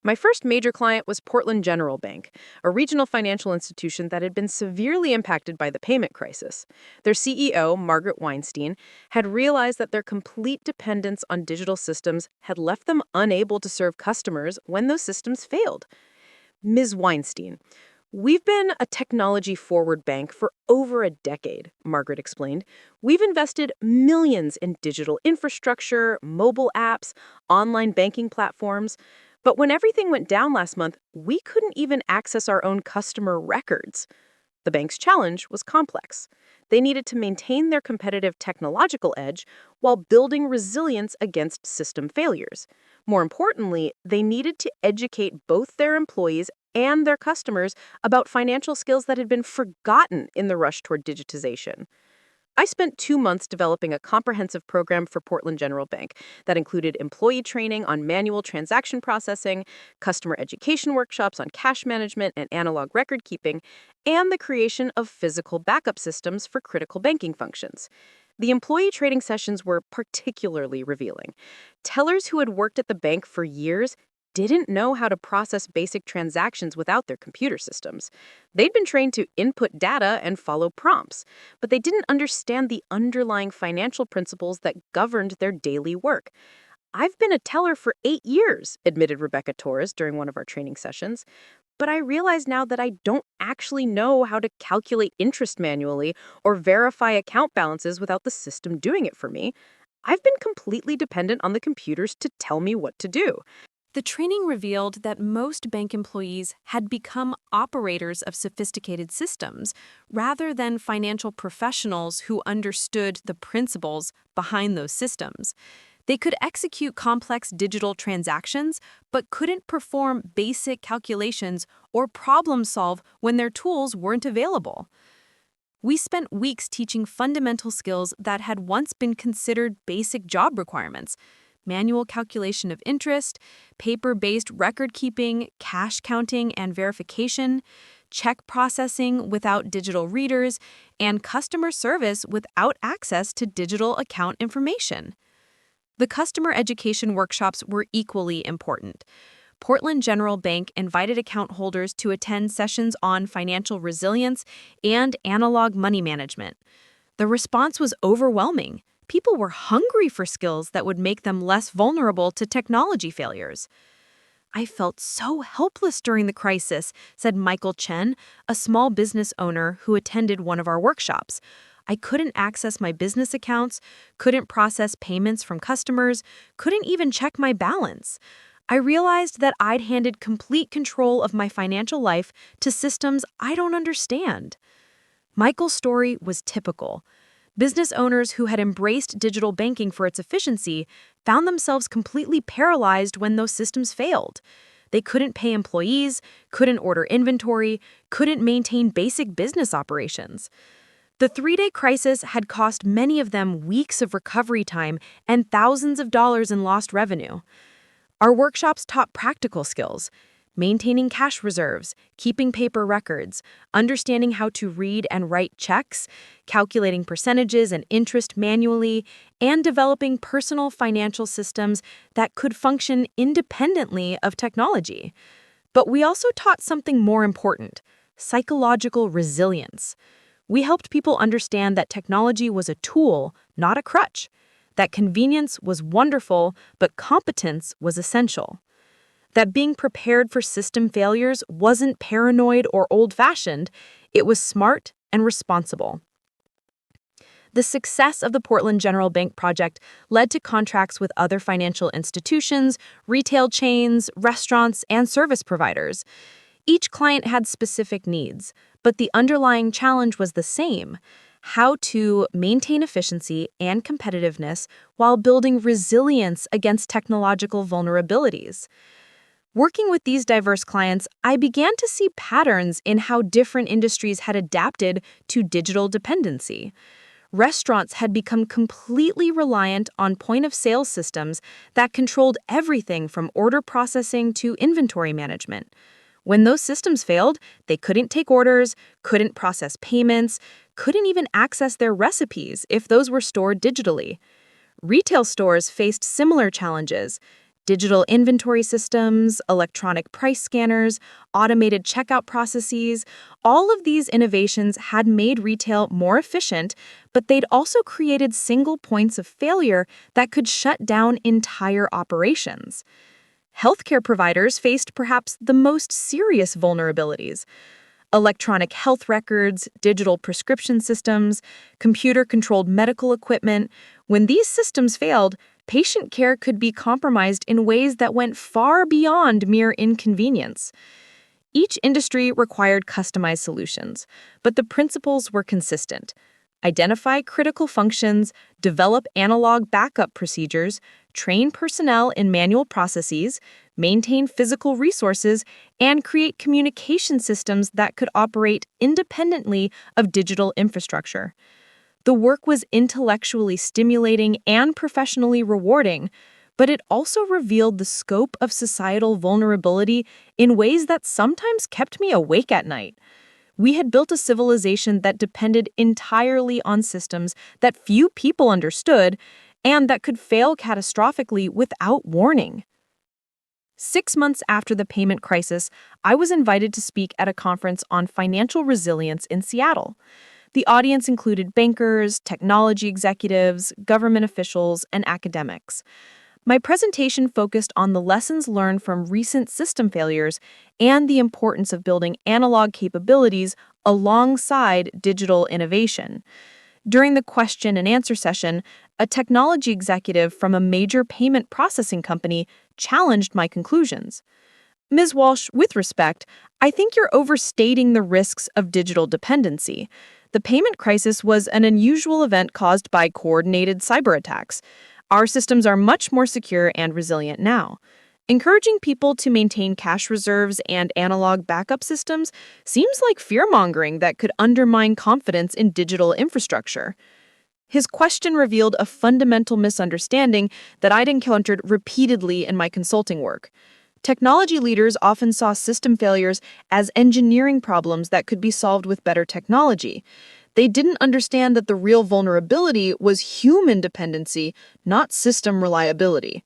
My first major client was Portland General Bank, a regional financial institution that had been severely impacted by the payment crisis. Their CEO, Margaret Weinstein, had realized that their complete dependence on digital systems had left them unable to serve customers when those systems failed. Ms. Weinstein, we've been a technology-forward bank for over a decade, Margaret explained. We've invested millions in digital infrastructure, mobile apps, online banking platforms. But when everything went down last month, we couldn't even access our own customer records. The bank's challenge was complex. They needed to maintain their competitive technological edge while building resilience against system failures. More importantly, they needed to educate both their employees and their customers about financial skills that had been forgotten in the rush toward digitization. I spent 2 months developing a comprehensive program for Portland General Bank that included employee training on manual transaction processing, customer education workshops on cash management and analog record keeping, and the creation of physical backup systems for critical banking functions. The employee training sessions were particularly revealing. Tellers who had worked at the bank for years didn't know how to process basic transactions without their computer systems. They'd been trained to input data and follow prompts, but they didn't understand the underlying financial principles that governed their daily work. I've been a teller for 8 years, admitted Rebecca Torres during one of our training sessions, but I realize now that I don't actually know how to calculate interest manually or verify account balances without the system doing it for me. I've been completely dependent on the computers to tell me what to do. The training revealed that most bank employees had become operators of sophisticated systems rather than financial professionals who understood the principles behind those systems. They could execute complex digital transactions, but couldn't perform basic calculations or problem solve when their tools weren't available. We spent weeks teaching fundamental skills that had once been considered basic job requirements. manual calculation of interest, paper-based record-keeping, cash counting and verification, check processing without digital readers, and customer service without access to digital account information. The customer education workshops were equally important. Portland General Bank invited account holders to attend sessions on financial resilience and analog money management. The response was overwhelming. People were hungry for skills that would make them less vulnerable to technology failures. I felt so helpless during the crisis, said Michael Chen, a small business owner who attended one of our workshops. I couldn't access my business accounts, couldn't process payments from customers, couldn't even check my balance. I realized that I'd handed complete control of my financial life to systems I don't understand. Michael's story was typical. Business owners who had embraced digital banking for its efficiency found themselves completely paralyzed when those systems failed. They couldn't pay employees, couldn't order inventory, couldn't maintain basic business operations. The 3-day crisis had cost many of them weeks of recovery time and thousands of dollars in lost revenue. Our workshops taught practical skills: maintaining cash reserves, keeping paper records, understanding how to read and write checks, calculating percentages and interest manually, and developing personal financial systems that could function independently of technology. But we also taught something more important: psychological resilience. We helped people understand that technology was a tool, not a crutch, that convenience was wonderful, but competence was essential. That being prepared for system failures wasn't paranoid or old-fashioned, it was smart and responsible. The success of the Portland General Bank project led to contracts with other financial institutions, retail chains, restaurants, and service providers. Each client had specific needs, but the underlying challenge was the same: how to maintain efficiency and competitiveness while building resilience against technological vulnerabilities. Working with these diverse clients, I began to see patterns in how different industries had adapted to digital dependency. Restaurants had become completely reliant on point-of-sale systems that controlled everything from order processing to inventory management. When those systems failed, they couldn't take orders, couldn't process payments, couldn't even access their recipes if those were stored digitally. Retail stores faced similar challenges: digital inventory systems, electronic price scanners, automated checkout processes. All of these innovations had made retail more efficient, but they'd also created single points of failure that could shut down entire operations. Healthcare providers faced perhaps the most serious vulnerabilities: electronic health records, digital prescription systems, computer-controlled medical equipment. When these systems failed, patient care could be compromised in ways that went far beyond mere inconvenience. Each industry required customized solutions, but the principles were consistent: identify critical functions, develop analog backup procedures, train personnel in manual processes, maintain physical resources, and create communication systems that could operate independently of digital infrastructure. The work was intellectually stimulating and professionally rewarding, but it also revealed the scope of societal vulnerability in ways that sometimes kept me awake at night. We had built a civilization that depended entirely on systems that few people understood and that could fail catastrophically without warning. 6 months after the payment crisis, I was invited to speak at a conference on financial resilience in Seattle. The audience included bankers, technology executives, government officials, and academics. My presentation focused on the lessons learned from recent system failures and the importance of building analog capabilities alongside digital innovation. During the question and answer session, a technology executive from a major payment processing company challenged my conclusions. "Ms. Walsh, with respect, I think you're overstating the risks of digital dependency. The payment crisis was an unusual event caused by coordinated cyber attacks. Our systems are much more secure and resilient now. Encouraging people to maintain cash reserves and analog backup systems seems like fear-mongering that could undermine confidence in digital infrastructure." His question revealed a fundamental misunderstanding that I'd encountered repeatedly in my consulting work. Technology leaders often saw system failures as engineering problems that could be solved with better technology. They didn't understand that the real vulnerability was human dependency, not system reliability.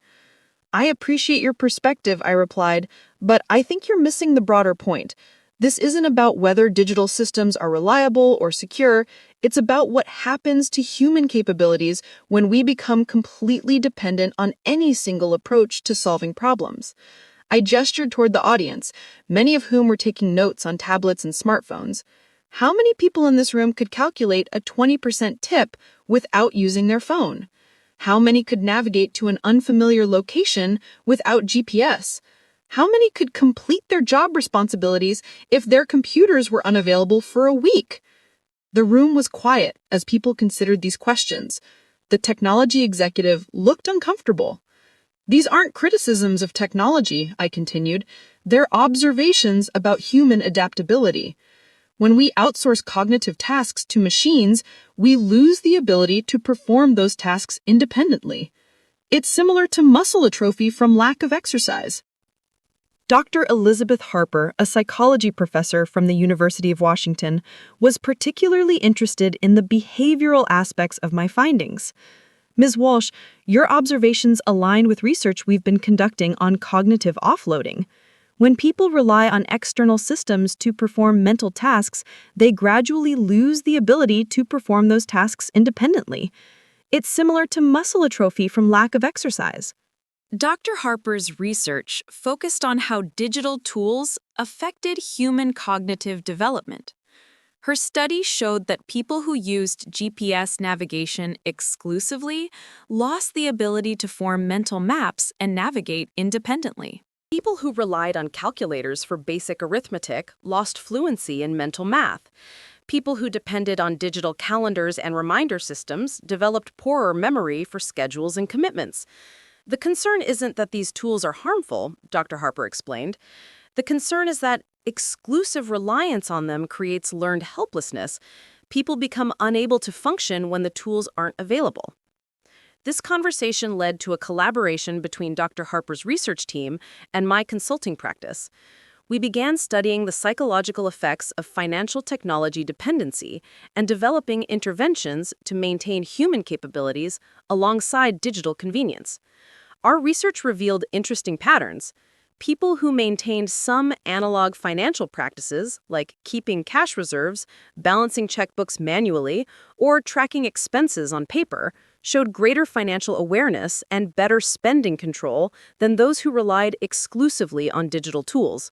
I appreciate your perspective, I replied, but I think you're missing the broader point. This isn't about whether digital systems are reliable or secure. It's about what happens to human capabilities when we become completely dependent on any single approach to solving problems. I gestured toward the audience, many of whom were taking notes on tablets and smartphones. How many people in this room could calculate a 20% tip without using their phone? How many could navigate to an unfamiliar location without GPS? How many could complete their job responsibilities if their computers were unavailable for a week? The room was quiet as people considered these questions. The technology executive looked uncomfortable. These aren't criticisms of technology, I continued. They're observations about human adaptability. When we outsource cognitive tasks to machines, we lose the ability to perform those tasks independently. It's similar to muscle atrophy from lack of exercise. Dr. Elizabeth Harper, a psychology professor from the University of Washington, was particularly interested in the behavioral aspects of my findings. Ms. Walsh, your observations align with research we've been conducting on cognitive offloading. When people rely on external systems to perform mental tasks, they gradually lose the ability to perform those tasks independently. It's similar to muscle atrophy from lack of exercise. Dr. Harper's research focused on how digital tools affected human cognitive development. Her study showed that people who used GPS navigation exclusively lost the ability to form mental maps and navigate independently. People who relied on calculators for basic arithmetic lost fluency in mental math. People who depended on digital calendars and reminder systems developed poorer memory for schedules and commitments. The concern isn't that these tools are harmful, Dr. Harper explained. The concern is that exclusive reliance on them creates learned helplessness. People become unable to function when the tools aren't available. This conversation led to a collaboration between Dr. Harper's research team and my consulting practice. We began studying the psychological effects of financial technology dependency and developing interventions to maintain human capabilities alongside digital convenience. Our research revealed interesting patterns. People who maintained some analog financial practices, like keeping cash reserves, balancing checkbooks manually, or tracking expenses on paper, showed greater financial awareness and better spending control than those who relied exclusively on digital tools.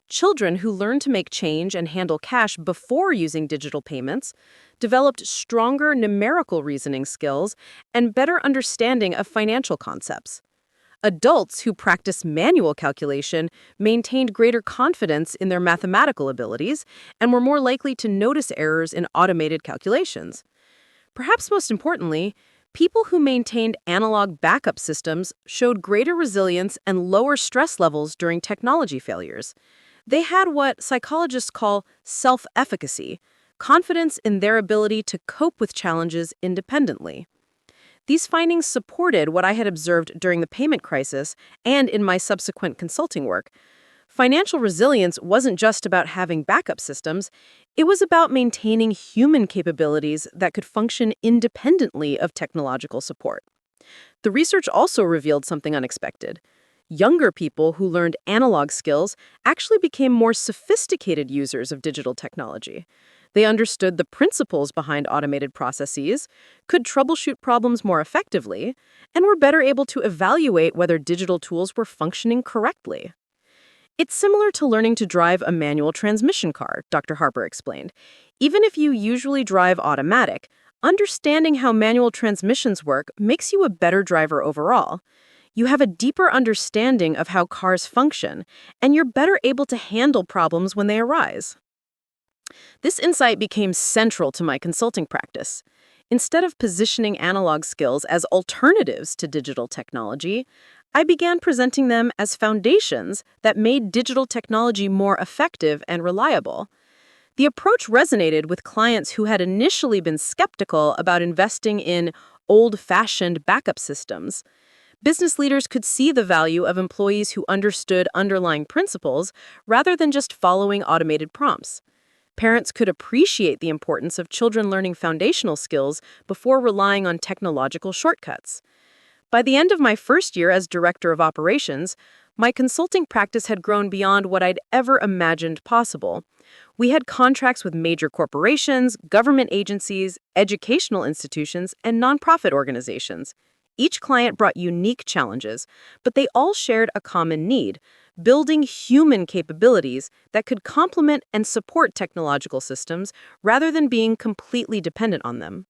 Children who learned to make change and handle cash before using digital payments developed stronger numerical reasoning skills and better understanding of financial concepts. Adults who practiced manual calculation maintained greater confidence in their mathematical abilities and were more likely to notice errors in automated calculations. Perhaps most importantly, people who maintained analog backup systems showed greater resilience and lower stress levels during technology failures. They had what psychologists call self-efficacy, confidence in their ability to cope with challenges independently. These findings supported what I had observed during the payment crisis and in my subsequent consulting work. Financial resilience wasn't just about having backup systems, it was about maintaining human capabilities that could function independently of technological support. The research also revealed something unexpected. Younger people who learned analog skills actually became more sophisticated users of digital technology. They understood the principles behind automated processes, could troubleshoot problems more effectively, and were better able to evaluate whether digital tools were functioning correctly. It's similar to learning to drive a manual transmission car, Dr. Harper explained. Even if you usually drive automatic, understanding how manual transmissions work makes you a better driver overall. You have a deeper understanding of how cars function, and you're better able to handle problems when they arise. This insight became central to my consulting practice. Instead of positioning analog skills as alternatives to digital technology, I began presenting them as foundations that made digital technology more effective and reliable. The approach resonated with clients who had initially been skeptical about investing in old-fashioned backup systems. Business leaders could see the value of employees who understood underlying principles rather than just following automated prompts. Parents could appreciate the importance of children learning foundational skills before relying on technological shortcuts. By the end of my first year as director of operations, my consulting practice had grown beyond what I'd ever imagined possible. We had contracts with major corporations, government agencies, educational institutions, and nonprofit organizations. Each client brought unique challenges, but they all shared a common need: building human capabilities that could complement and support technological systems rather than being completely dependent on them.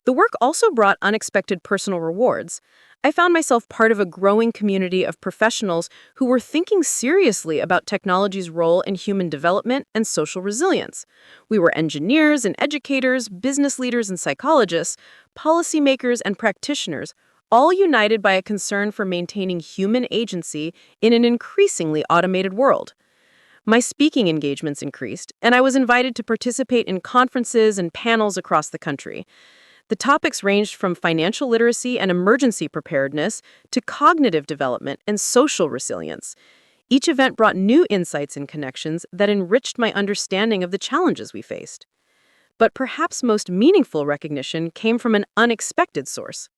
The work also brought unexpected personal rewards. I found myself part of a growing community of professionals who were thinking seriously about technology's role in human development and social resilience. We were engineers and educators, business leaders and psychologists, policymakers and practitioners, all united by a concern for maintaining human agency in an increasingly automated world. My speaking engagements increased, and I was invited to participate in conferences and panels across the country. The topics ranged from financial literacy and emergency preparedness to cognitive development and social resilience. Each event brought new insights and connections that enriched my understanding of the challenges we faced. But perhaps most meaningful recognition came from an unexpected source.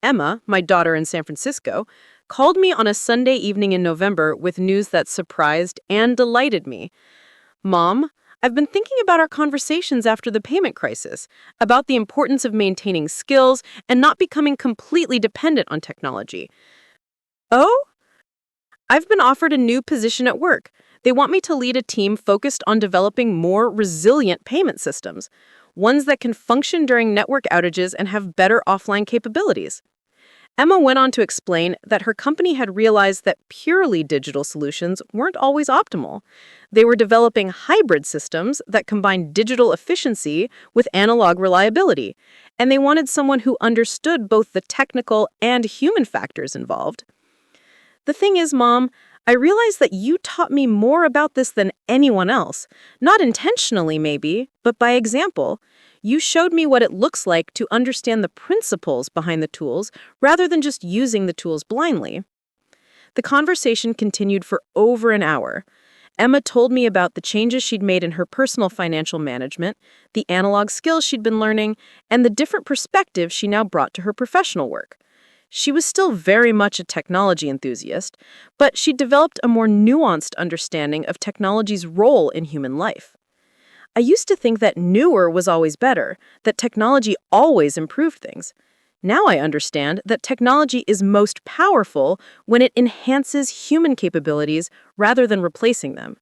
Emma, my daughter in San Francisco, called me on a Sunday evening in November with news that surprised and delighted me. "Mom, I've been thinking about our conversations after the payment crisis, about the importance of maintaining skills and not becoming completely dependent on technology." "Oh? I've been offered a new position at work. They want me to lead a team focused on developing more resilient payment systems, ones that can function during network outages and have better offline capabilities." Emma went on to explain that her company had realized that purely digital solutions weren't always optimal. They were developing hybrid systems that combined digital efficiency with analog reliability, and they wanted someone who understood both the technical and human factors involved. "The thing is, Mom, I realize that you taught me more about this than anyone else. Not intentionally, maybe, but by example. You showed me what it looks like to understand the principles behind the tools rather than just using the tools blindly." The conversation continued for over an hour. Emma told me about the changes she'd made in her personal financial management, the analog skills she'd been learning, and the different perspectives she now brought to her professional work. She was still very much a technology enthusiast, but she developed a more nuanced understanding of technology's role in human life. "I used to think that newer was always better, that technology always improved things. Now I understand that technology is most powerful when it enhances human capabilities rather than replacing them."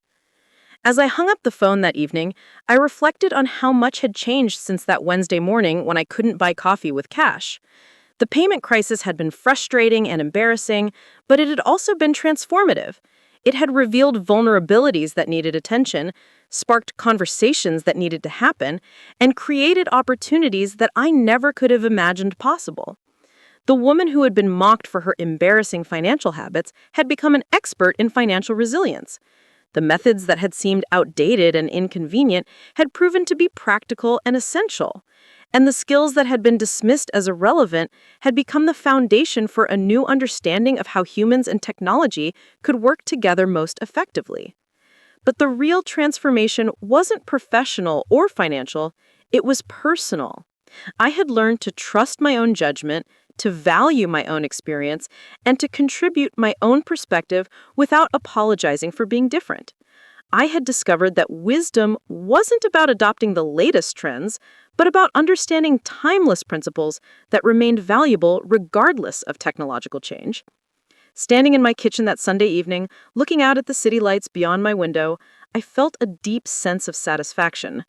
As I hung up the phone that evening, I reflected on how much had changed since that Wednesday morning when I couldn't buy coffee with cash. The payment crisis had been frustrating and embarrassing, but it had also been transformative. It had revealed vulnerabilities that needed attention, sparked conversations that needed to happen, and created opportunities that I never could have imagined possible. The woman who had been mocked for her embarrassing financial habits had become an expert in financial resilience. The methods that had seemed outdated and inconvenient had proven to be practical and essential. And the skills that had been dismissed as irrelevant had become the foundation for a new understanding of how humans and technology could work together most effectively. But the real transformation wasn't professional or financial, it was personal. I had learned to trust my own judgment, to value my own experience, and to contribute my own perspective without apologizing for being different. I had discovered that wisdom wasn't about adopting the latest trends, but about understanding timeless principles that remained valuable regardless of technological change. Standing in my kitchen that Sunday evening, looking out at the city lights beyond my window, I felt a deep sense of satisfaction.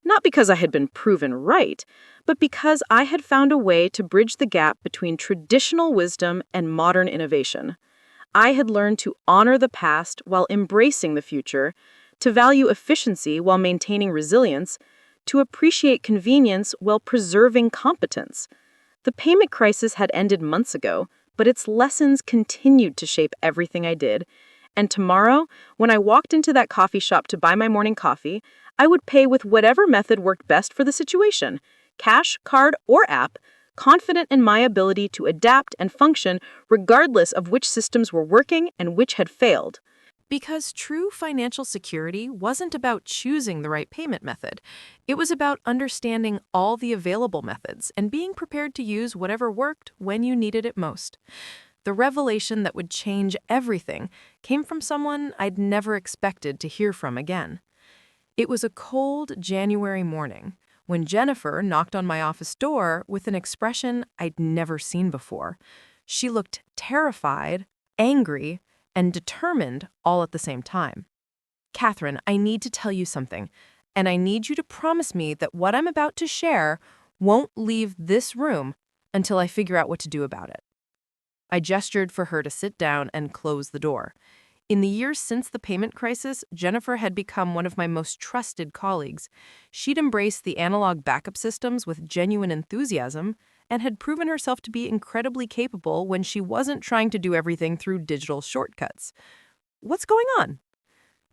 Not because I had been proven right, but because I had found a way to bridge the gap between traditional wisdom and modern innovation. I had learned to honor the past while embracing the future, to value efficiency while maintaining resilience, to appreciate convenience while preserving competence. The payment crisis had ended months ago, but its lessons continued to shape everything I did. And tomorrow, when I walked into that coffee shop to buy my morning coffee, I would pay with whatever method worked best for the situation, cash, card, or app, confident in my ability to adapt and function regardless of which systems were working and which had failed. Because true financial security wasn't about choosing the right payment method. It was about understanding all the available methods and being prepared to use whatever worked when you needed it most. The revelation that would change everything came from someone I'd never expected to hear from again. It was a cold January morning when Jennifer knocked on my office door with an expression I'd never seen before. She looked terrified, angry, and determined all at the same time. "Catherine, I need to tell you something, and I need you to promise me that what I'm about to share won't leave this room until I figure out what to do about it." I gestured for her to sit down and close the door. In the years since the payment crisis, Jennifer had become one of my most trusted colleagues. She'd embraced the analog backup systems with genuine enthusiasm and had proven herself to be incredibly capable when she wasn't trying to do everything through digital shortcuts. "What's going on?"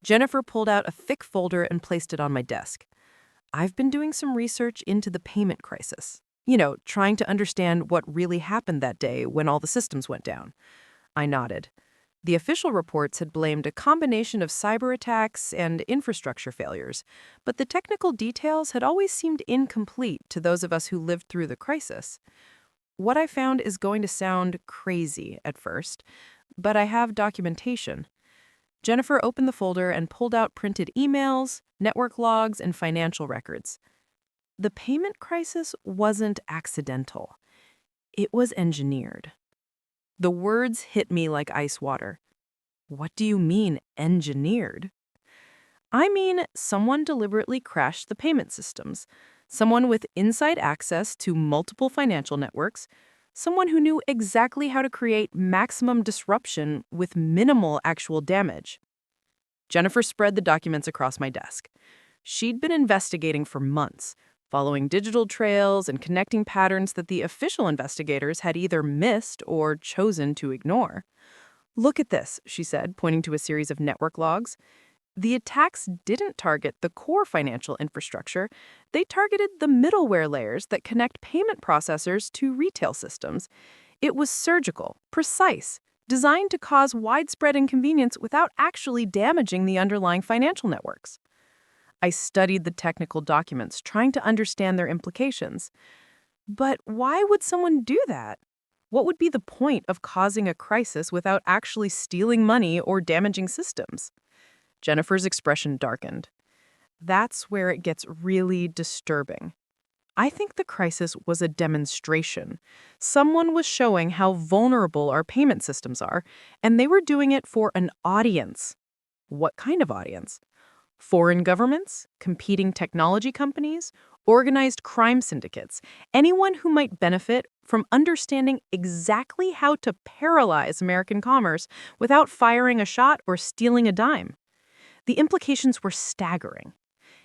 Jennifer pulled out a thick folder and placed it on my desk. "I've been doing some research into the payment crisis. Trying to understand what really happened that day when all the systems went down." I nodded. The official reports had blamed a combination of cyber attacks and infrastructure failures, but the technical details had always seemed incomplete to those of us who lived through the crisis. What I found is going to sound crazy at first, but I have documentation. Jennifer opened the folder and pulled out printed emails, network logs, and financial records. The payment crisis wasn't accidental. It was engineered. The words hit me like ice water. "What do you mean, engineered?" "I mean, someone deliberately crashed the payment systems. Someone with inside access to multiple financial networks. Someone who knew exactly how to create maximum disruption with minimal actual damage." Jennifer spread the documents across my desk. She'd been investigating for months, following digital trails and connecting patterns that the official investigators had either missed or chosen to ignore. "Look at this," she said, pointing to a series of network logs. "The attacks didn't target the core financial infrastructure. They targeted the middleware layers that connect payment processors to retail systems. It was surgical, precise, designed to cause widespread inconvenience without actually damaging the underlying financial networks." I studied the technical documents, trying to understand their implications. But why would someone do that? What would be the point of causing a crisis without actually stealing money or damaging systems? Jennifer's expression darkened. "That's where it gets really disturbing. I think the crisis was a demonstration. Someone was showing how vulnerable our payment systems are, and they were doing it for an audience." "What kind of audience?" "Foreign governments, competing technology companies, organized crime syndicates, anyone who might benefit from understanding exactly how to paralyze American commerce without firing a shot or stealing a dime." The implications were staggering.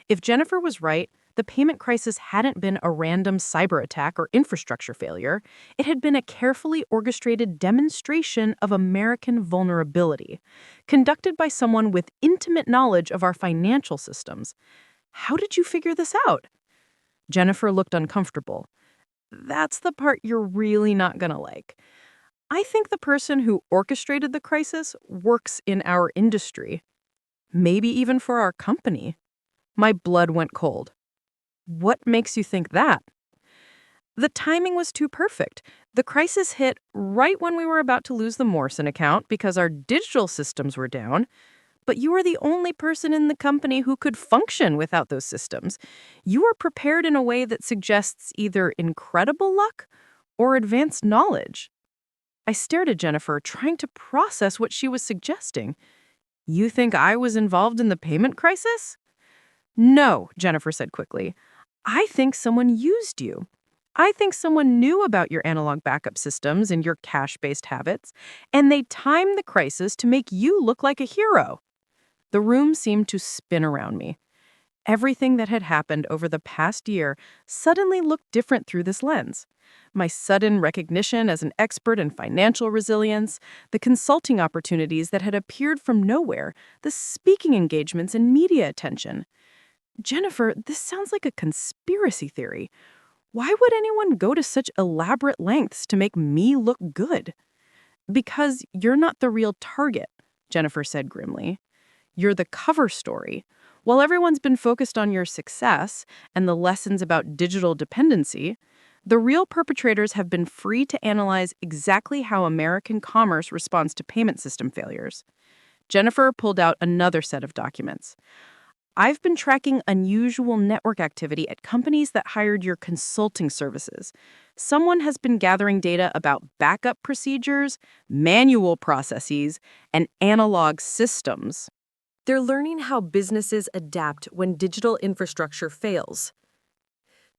If Jennifer was right, the payment crisis hadn't been a random cyber attack or infrastructure failure. It had been a carefully orchestrated demonstration of American vulnerability, conducted by someone with intimate knowledge of our financial systems. "How did you figure this out?" Jennifer looked uncomfortable. "That's the part you're really not gonna like. I think the person who orchestrated the crisis works in our industry. Maybe even for our company." My blood went cold. "What makes you think that?" "The timing was too perfect. The crisis hit right when we were about to lose the Morrison account because our digital systems were down. But you were the only person in the company who could function without those systems. You were prepared in a way that suggests either incredible luck or advanced knowledge." I stared at Jennifer, trying to process what she was suggesting. "You think I was involved in the payment crisis?" "No," Jennifer said quickly. "I think someone used you. I think someone knew about your analog backup systems and your cash-based habits, and they timed the crisis to make you look like a hero." The room seemed to spin around me. Everything that had happened over the past year suddenly looked different through this lens. My sudden recognition as an expert in financial resilience, the consulting opportunities that had appeared from nowhere, the speaking engagements and media attention. Jennifer, this sounds like a conspiracy theory. Why would anyone go to such elaborate lengths to make me look good? Because you're not the real target, Jennifer said grimly. You're the cover story. While everyone's been focused on your success and the lessons about digital dependency, the real perpetrators have been free to analyze exactly how American commerce responds to payment system failures. Jennifer pulled out another set of documents. I've been tracking unusual network activity at companies that hired your consulting services. Someone has been gathering data about backup procedures, manual processes, and analog systems. They're learning how businesses adapt when digital infrastructure fails.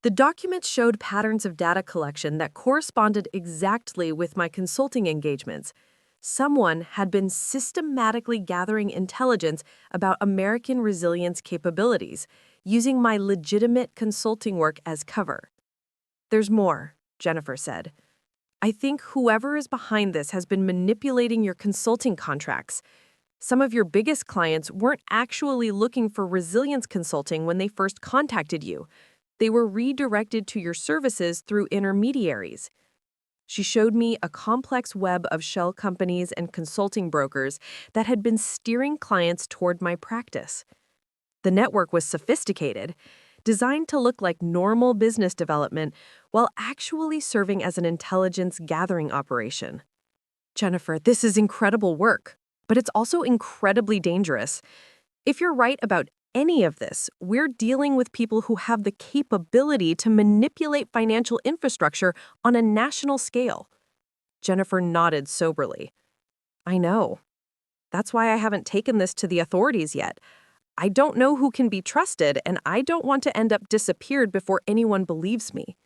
The documents showed patterns of data collection that corresponded exactly with my consulting engagements. Someone had been systematically gathering intelligence about American resilience capabilities, using my legitimate consulting work as cover. There's more, Jennifer said. I think whoever is behind this has been manipulating your consulting contracts. Some of your biggest clients weren't actually looking for resilience consulting when they first contacted you. They were redirected to your services through intermediaries. She showed me a complex web of shell companies and consulting brokers that had been steering clients toward my practice. The network was sophisticated, designed to look like normal business development while actually serving as an intelligence gathering operation. Jennifer, this is incredible work, but it's also incredibly dangerous. If you're right about any of this, we're dealing with people who have the capability to manipulate financial infrastructure on a national scale. Jennifer nodded soberly. I know. That's why I haven't taken this to the authorities yet. I don't know who can be trusted, and I don't want to end up disappeared before anyone believes me.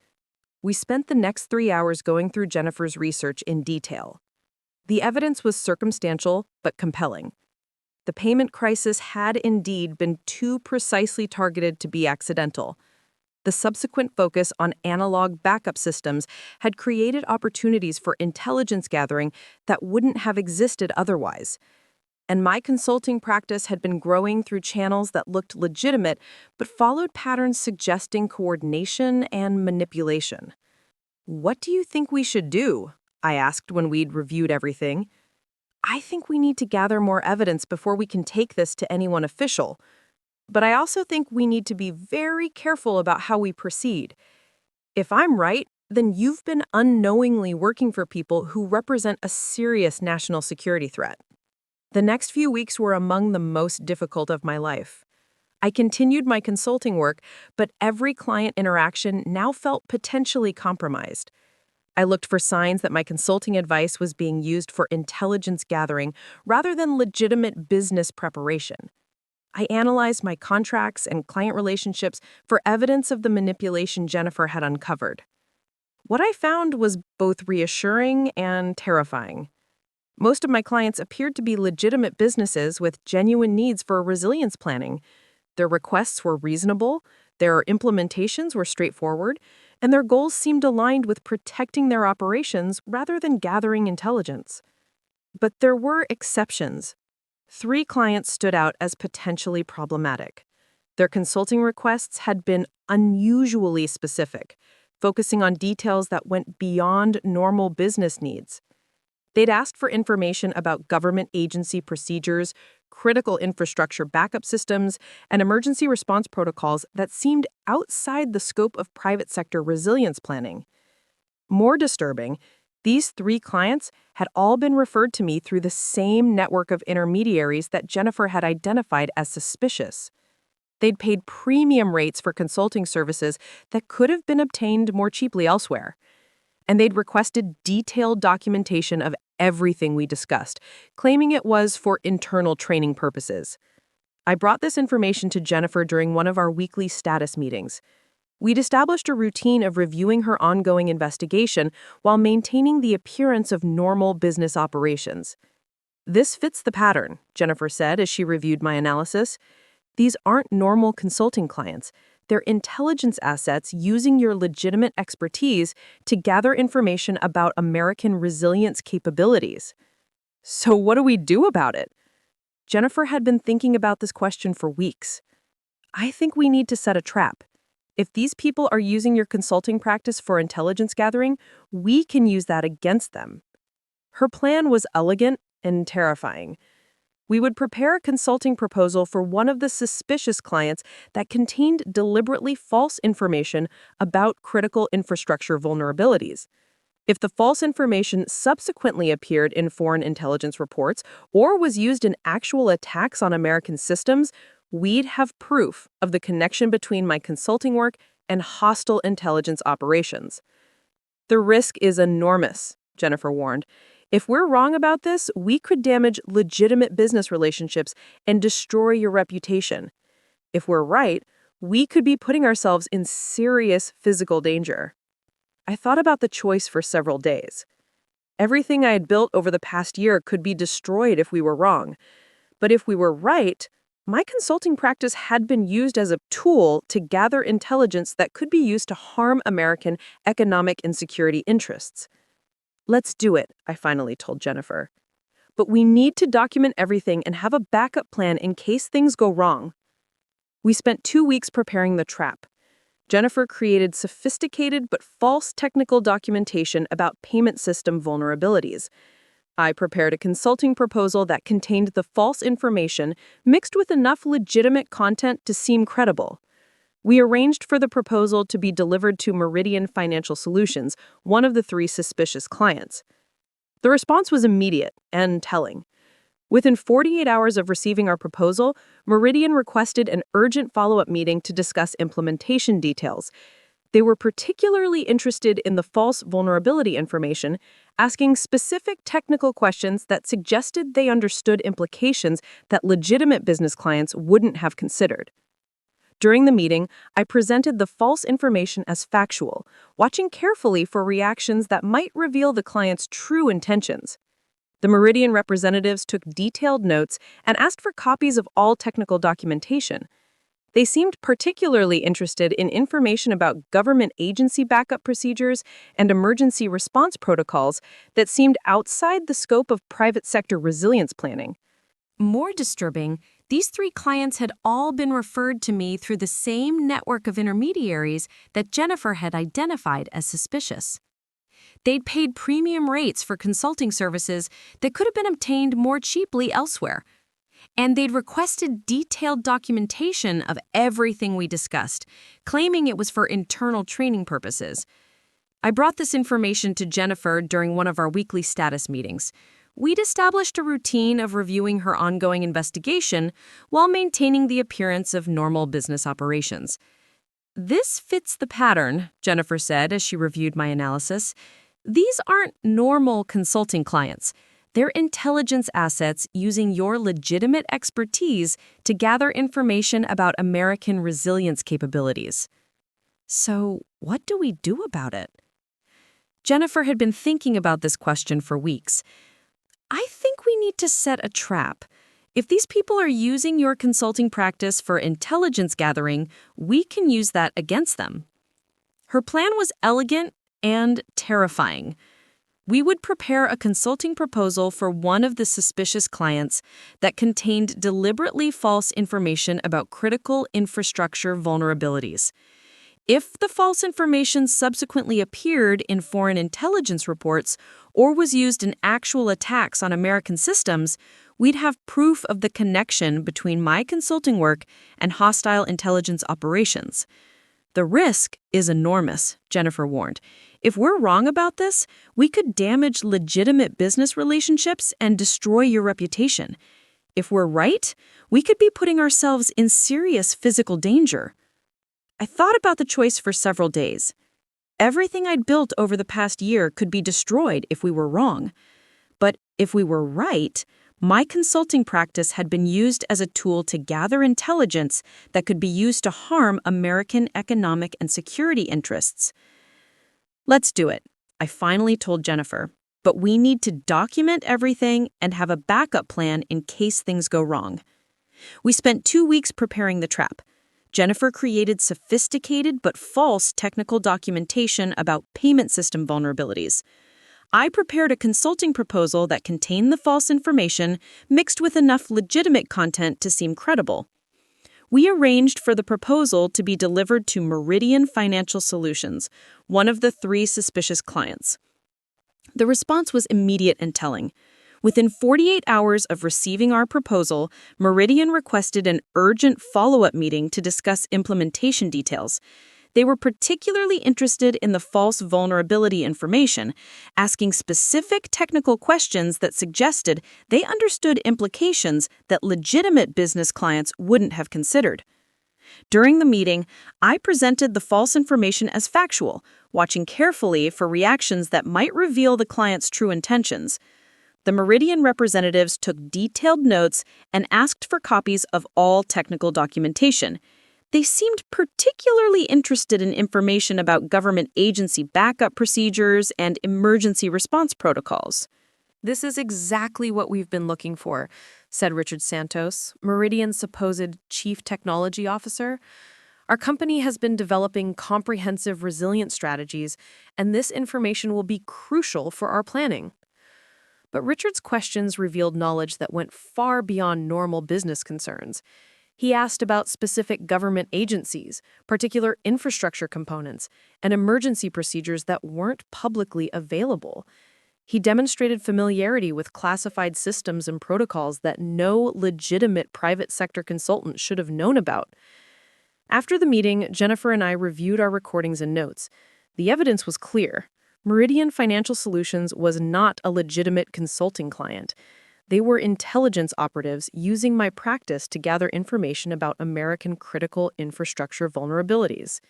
We spent the next 3 hours going through Jennifer's research in detail. The evidence was circumstantial but compelling. The payment crisis had indeed been too precisely targeted to be accidental. The subsequent focus on analog backup systems had created opportunities for intelligence gathering that wouldn't have existed otherwise. And my consulting practice had been growing through channels that looked legitimate but followed patterns suggesting coordination and manipulation. What do you think we should do? I asked when we'd reviewed everything. I think we need to gather more evidence before we can take this to anyone official. But I also think we need to be very careful about how we proceed. If I'm right, then you've been unknowingly working for people who represent a serious national security threat. The next few weeks were among the most difficult of my life. I continued my consulting work, but every client interaction now felt potentially compromised. I looked for signs that my consulting advice was being used for intelligence gathering rather than legitimate business preparation. I analyzed my contracts and client relationships for evidence of the manipulation Jennifer had uncovered. What I found was both reassuring and terrifying. Most of my clients appeared to be legitimate businesses with genuine needs for resilience planning. Their requests were reasonable, their implementations were straightforward, and their goals seemed aligned with protecting their operations rather than gathering intelligence. But there were exceptions. 3 clients stood out as potentially problematic. Their consulting requests had been unusually specific, focusing on details that went beyond normal business needs. They'd asked for information about government agency procedures, critical infrastructure backup systems, and emergency response protocols that seemed outside the scope of private sector resilience planning. More disturbing, these 3 clients had all been referred to me through the same network of intermediaries that Jennifer had identified as suspicious. They'd paid premium rates for consulting services that could have been obtained more cheaply elsewhere. And they'd requested detailed documentation of everything we discussed, claiming it was for internal training purposes. I brought this information to Jennifer during one of our weekly status meetings. We'd established a routine of reviewing her ongoing investigation while maintaining the appearance of normal business operations. This fits the pattern, Jennifer said as she reviewed my analysis. These aren't normal consulting clients. They're intelligence assets using your legitimate expertise to gather information about American resilience capabilities. So what do we do about it? Jennifer had been thinking about this question for weeks. I think we need to set a trap. If these people are using your consulting practice for intelligence gathering, we can use that against them. Her plan was elegant and terrifying. We would prepare a consulting proposal for one of the suspicious clients that contained deliberately false information about critical infrastructure vulnerabilities. If the false information subsequently appeared in foreign intelligence reports or was used in actual attacks on American systems, we'd have proof of the connection between my consulting work and hostile intelligence operations. The risk is enormous, Jennifer warned. If we're wrong about this, we could damage legitimate business relationships and destroy your reputation. If we're right, we could be putting ourselves in serious physical danger. I thought about the choice for several days. Everything I had built over the past year could be destroyed if we were wrong. But if we were right, my consulting practice had been used as a tool to gather intelligence that could be used to harm American economic and security interests. Let's do it, I finally told Jennifer. But we need to document everything and have a backup plan in case things go wrong. We spent 2 weeks preparing the trap. Jennifer created sophisticated but false technical documentation about payment system vulnerabilities. I prepared a consulting proposal that contained the false information mixed with enough legitimate content to seem credible. We arranged for the proposal to be delivered to Meridian Financial Solutions, one of the 3 suspicious clients. The response was immediate and telling. Within 48 hours of receiving our proposal, Meridian requested an urgent follow-up meeting to discuss implementation details. They were particularly interested in the false vulnerability information, asking specific technical questions that suggested they understood implications that legitimate business clients wouldn't have considered. During the meeting, I presented the false information as factual, watching carefully for reactions that might reveal the client's true intentions. The Meridian representatives took detailed notes and asked for copies of all technical documentation. They seemed particularly interested in information about government agency backup procedures and emergency response protocols that seemed outside the scope of private sector resilience planning. More disturbing, these 3 clients had all been referred to me through the same network of intermediaries that Jennifer had identified as suspicious. They'd paid premium rates for consulting services that could have been obtained more cheaply elsewhere. And they'd requested detailed documentation of everything we discussed, claiming it was for internal training purposes. I brought this information to Jennifer during one of our weekly status meetings. We'd established a routine of reviewing her ongoing investigation while maintaining the appearance of normal business operations. This fits the pattern, Jennifer said as she reviewed my analysis. These aren't normal consulting clients. They're intelligence assets using your legitimate expertise to gather information about American resilience capabilities. So, what do we do about it? Jennifer had been thinking about this question for weeks. I think we need to set a trap. If these people are using your consulting practice for intelligence gathering, we can use that against them. Her plan was elegant and terrifying. We would prepare a consulting proposal for one of the suspicious clients that contained deliberately false information about critical infrastructure vulnerabilities. If the false information subsequently appeared in foreign intelligence reports or was used in actual attacks on American systems, we'd have proof of the connection between my consulting work and hostile intelligence operations. The risk is enormous, Jennifer warned. If we're wrong about this, we could damage legitimate business relationships and destroy your reputation. If we're right, we could be putting ourselves in serious physical danger. I thought about the choice for several days. Everything I'd built over the past year could be destroyed if we were wrong. But if we were right, my consulting practice had been used as a tool to gather intelligence that could be used to harm American economic and security interests. Let's do it, I finally told Jennifer. But we need to document everything and have a backup plan in case things go wrong. We spent 2 weeks preparing the trap. Jennifer created sophisticated but false technical documentation about payment system vulnerabilities. I prepared a consulting proposal that contained the false information mixed with enough legitimate content to seem credible. We arranged for the proposal to be delivered to Meridian Financial Solutions, one of the 3 suspicious clients. The response was immediate and telling. Within 48 hours of receiving our proposal, Meridian requested an urgent follow-up meeting to discuss implementation details. They were particularly interested in the false vulnerability information, asking specific technical questions that suggested they understood implications that legitimate business clients wouldn't have considered. During the meeting, I presented the false information as factual, watching carefully for reactions that might reveal the client's true intentions. The Meridian representatives took detailed notes and asked for copies of all technical documentation. They seemed particularly interested in information about government agency backup procedures and emergency response protocols. This is exactly what we've been looking for, said Richard Santos, Meridian's supposed chief technology officer. Our company has been developing comprehensive resilience strategies, and this information will be crucial for our planning. But Richard's questions revealed knowledge that went far beyond normal business concerns. He asked about specific government agencies, particular infrastructure components, and emergency procedures that weren't publicly available. He demonstrated familiarity with classified systems and protocols that no legitimate private sector consultant should have known about. After the meeting, Jennifer and I reviewed our recordings and notes. The evidence was clear. Meridian Financial Solutions was not a legitimate consulting client. They were intelligence operatives using my practice to gather information about American critical infrastructure vulnerabilities.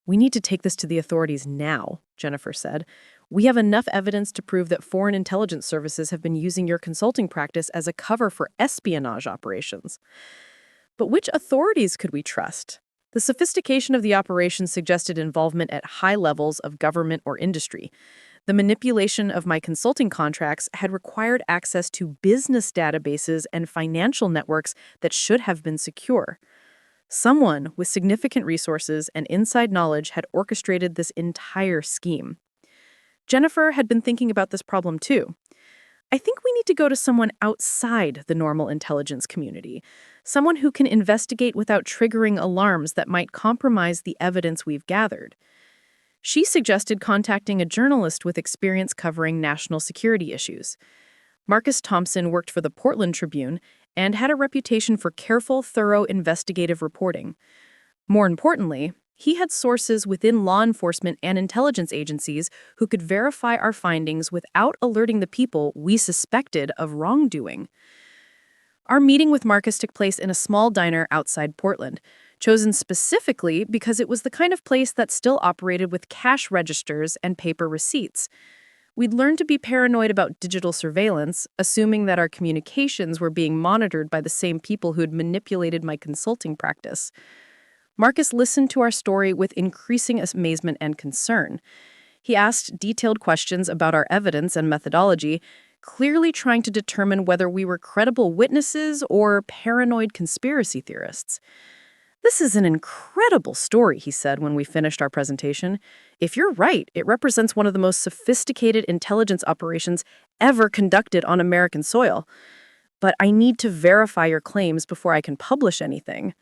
We need to take this to the authorities now, Jennifer said. We have enough evidence to prove that foreign intelligence services have been using your consulting practice as a cover for espionage operations. But which authorities could we trust? The sophistication of the operation suggested involvement at high levels of government or industry. The manipulation of my consulting contracts had required access to business databases and financial networks that should have been secure. Someone with significant resources and inside knowledge had orchestrated this entire scheme. Jennifer had been thinking about this problem too. I think we need to go to someone outside the normal intelligence community, someone who can investigate without triggering alarms that might compromise the evidence we've gathered. She suggested contacting a journalist with experience covering national security issues. Marcus Thompson worked for the Portland Tribune and had a reputation for careful, thorough investigative reporting. More importantly, he had sources within law enforcement and intelligence agencies who could verify our findings without alerting the people we suspected of wrongdoing. Our meeting with Marcus took place in a small diner outside Portland, chosen specifically because it was the kind of place that still operated with cash registers and paper receipts. We'd learned to be paranoid about digital surveillance, assuming that our communications were being monitored by the same people who'd manipulated my consulting practice. Marcus listened to our story with increasing amazement and concern. He asked detailed questions about our evidence and methodology, clearly trying to determine whether we were credible witnesses or paranoid conspiracy theorists. This is an incredible story, he said when we finished our presentation. If you're right, it represents one of the most sophisticated intelligence operations ever conducted on American soil. But I need to verify your claims before I can publish anything.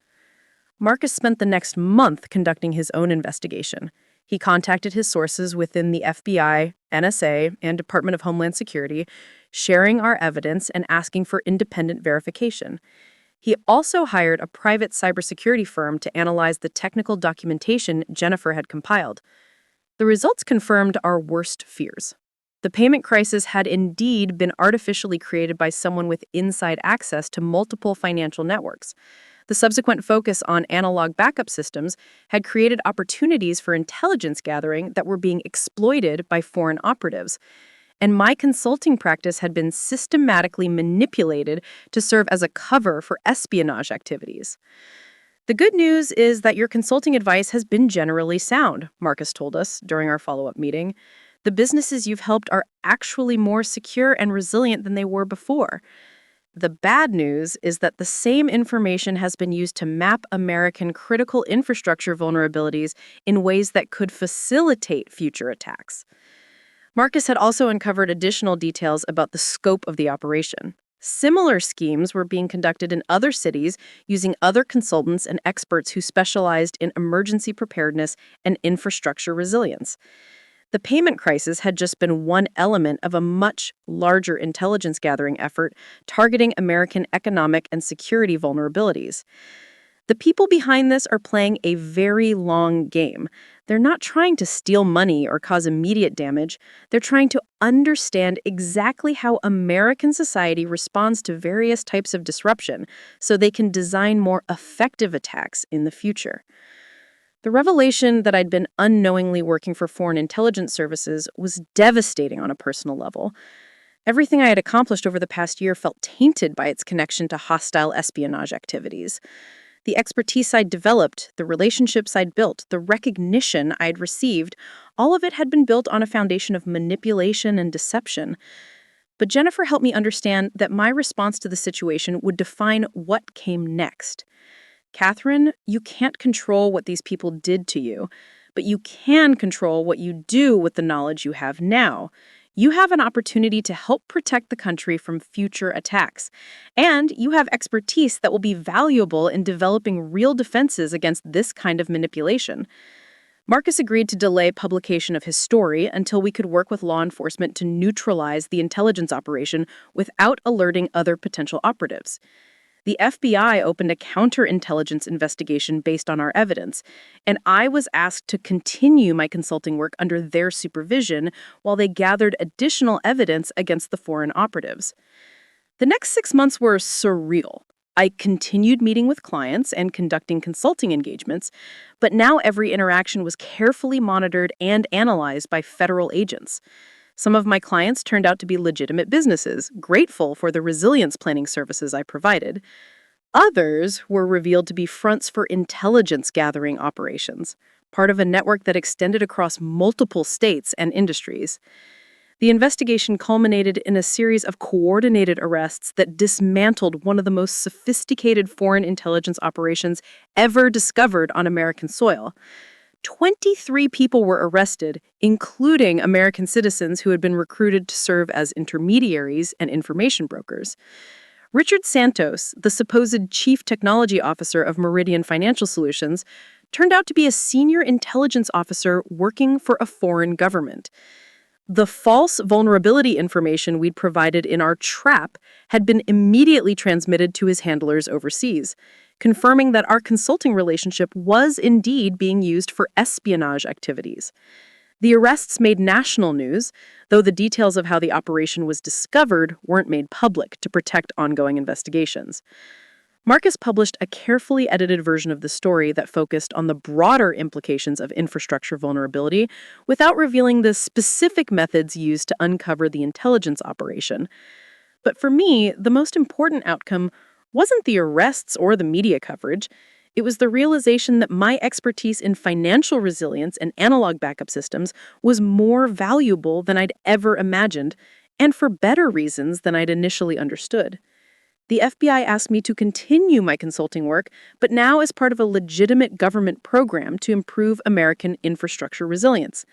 Marcus spent the next month conducting his own investigation. He contacted his sources within the FBI, NSA, and Department of Homeland Security, sharing our evidence and asking for independent verification. He also hired a private cybersecurity firm to analyze the technical documentation Jennifer had compiled. The results confirmed our worst fears. The payment crisis had indeed been artificially created by someone with inside access to multiple financial networks. The subsequent focus on analog backup systems had created opportunities for intelligence gathering that were being exploited by foreign operatives. And my consulting practice had been systematically manipulated to serve as a cover for espionage activities. The good news is that your consulting advice has been generally sound, Marcus told us during our follow-up meeting. The businesses you've helped are actually more secure and resilient than they were before. The bad news is that the same information has been used to map American critical infrastructure vulnerabilities in ways that could facilitate future attacks. Marcus had also uncovered additional details about the scope of the operation. Similar schemes were being conducted in other cities using other consultants and experts who specialized in emergency preparedness and infrastructure resilience. The payment crisis had just been one element of a much larger intelligence gathering effort targeting American economic and security vulnerabilities. The people behind this are playing a very long game. They're not trying to steal money or cause immediate damage. They're trying to understand exactly how American society responds to various types of disruption so they can design more effective attacks in the future. The revelation that I'd been unknowingly working for foreign intelligence services was devastating on a personal level. Everything I had accomplished over the past year felt tainted by its connection to hostile espionage activities. The expertise I'd developed, the relationships I'd built, the recognition I'd received, all of it had been built on a foundation of manipulation and deception. But Jennifer helped me understand that my response to the situation would define what came next. Catherine, you can't control what these people did to you, but you can control what you do with the knowledge you have now. You have an opportunity to help protect the country from future attacks. And you have expertise that will be valuable in developing real defenses against this kind of manipulation. Marcus agreed to delay publication of his story until we could work with law enforcement to neutralize the intelligence operation without alerting other potential operatives. The FBI opened a counterintelligence investigation based on our evidence, and I was asked to continue my consulting work under their supervision while they gathered additional evidence against the foreign operatives. The next 6 months were surreal. I continued meeting with clients and conducting consulting engagements, but now every interaction was carefully monitored and analyzed by federal agents. Some of my clients turned out to be legitimate businesses, grateful for the resilience planning services I provided. Others were revealed to be fronts for intelligence gathering operations, part of a network that extended across multiple states and industries. The investigation culminated in a series of coordinated arrests that dismantled one of the most sophisticated foreign intelligence operations ever discovered on American soil. 23 people were arrested, including American citizens who had been recruited to serve as intermediaries and information brokers. Richard Santos, the supposed chief technology officer of Meridian Financial Solutions, turned out to be a senior intelligence officer working for a foreign government. The false vulnerability information we'd provided in our trap had been immediately transmitted to his handlers overseas, confirming that our consulting relationship was indeed being used for espionage activities. The arrests made national news, though the details of how the operation was discovered weren't made public to protect ongoing investigations. Marcus published a carefully edited version of the story that focused on the broader implications of infrastructure vulnerability without revealing the specific methods used to uncover the intelligence operation. But for me, the most important outcome wasn't the arrests or the media coverage. It was the realization that my expertise in financial resilience and analog backup systems was more valuable than I'd ever imagined, and for better reasons than I'd initially understood. The FBI asked me to continue my consulting work, but now as part of a legitimate government program to improve American infrastructure resilience.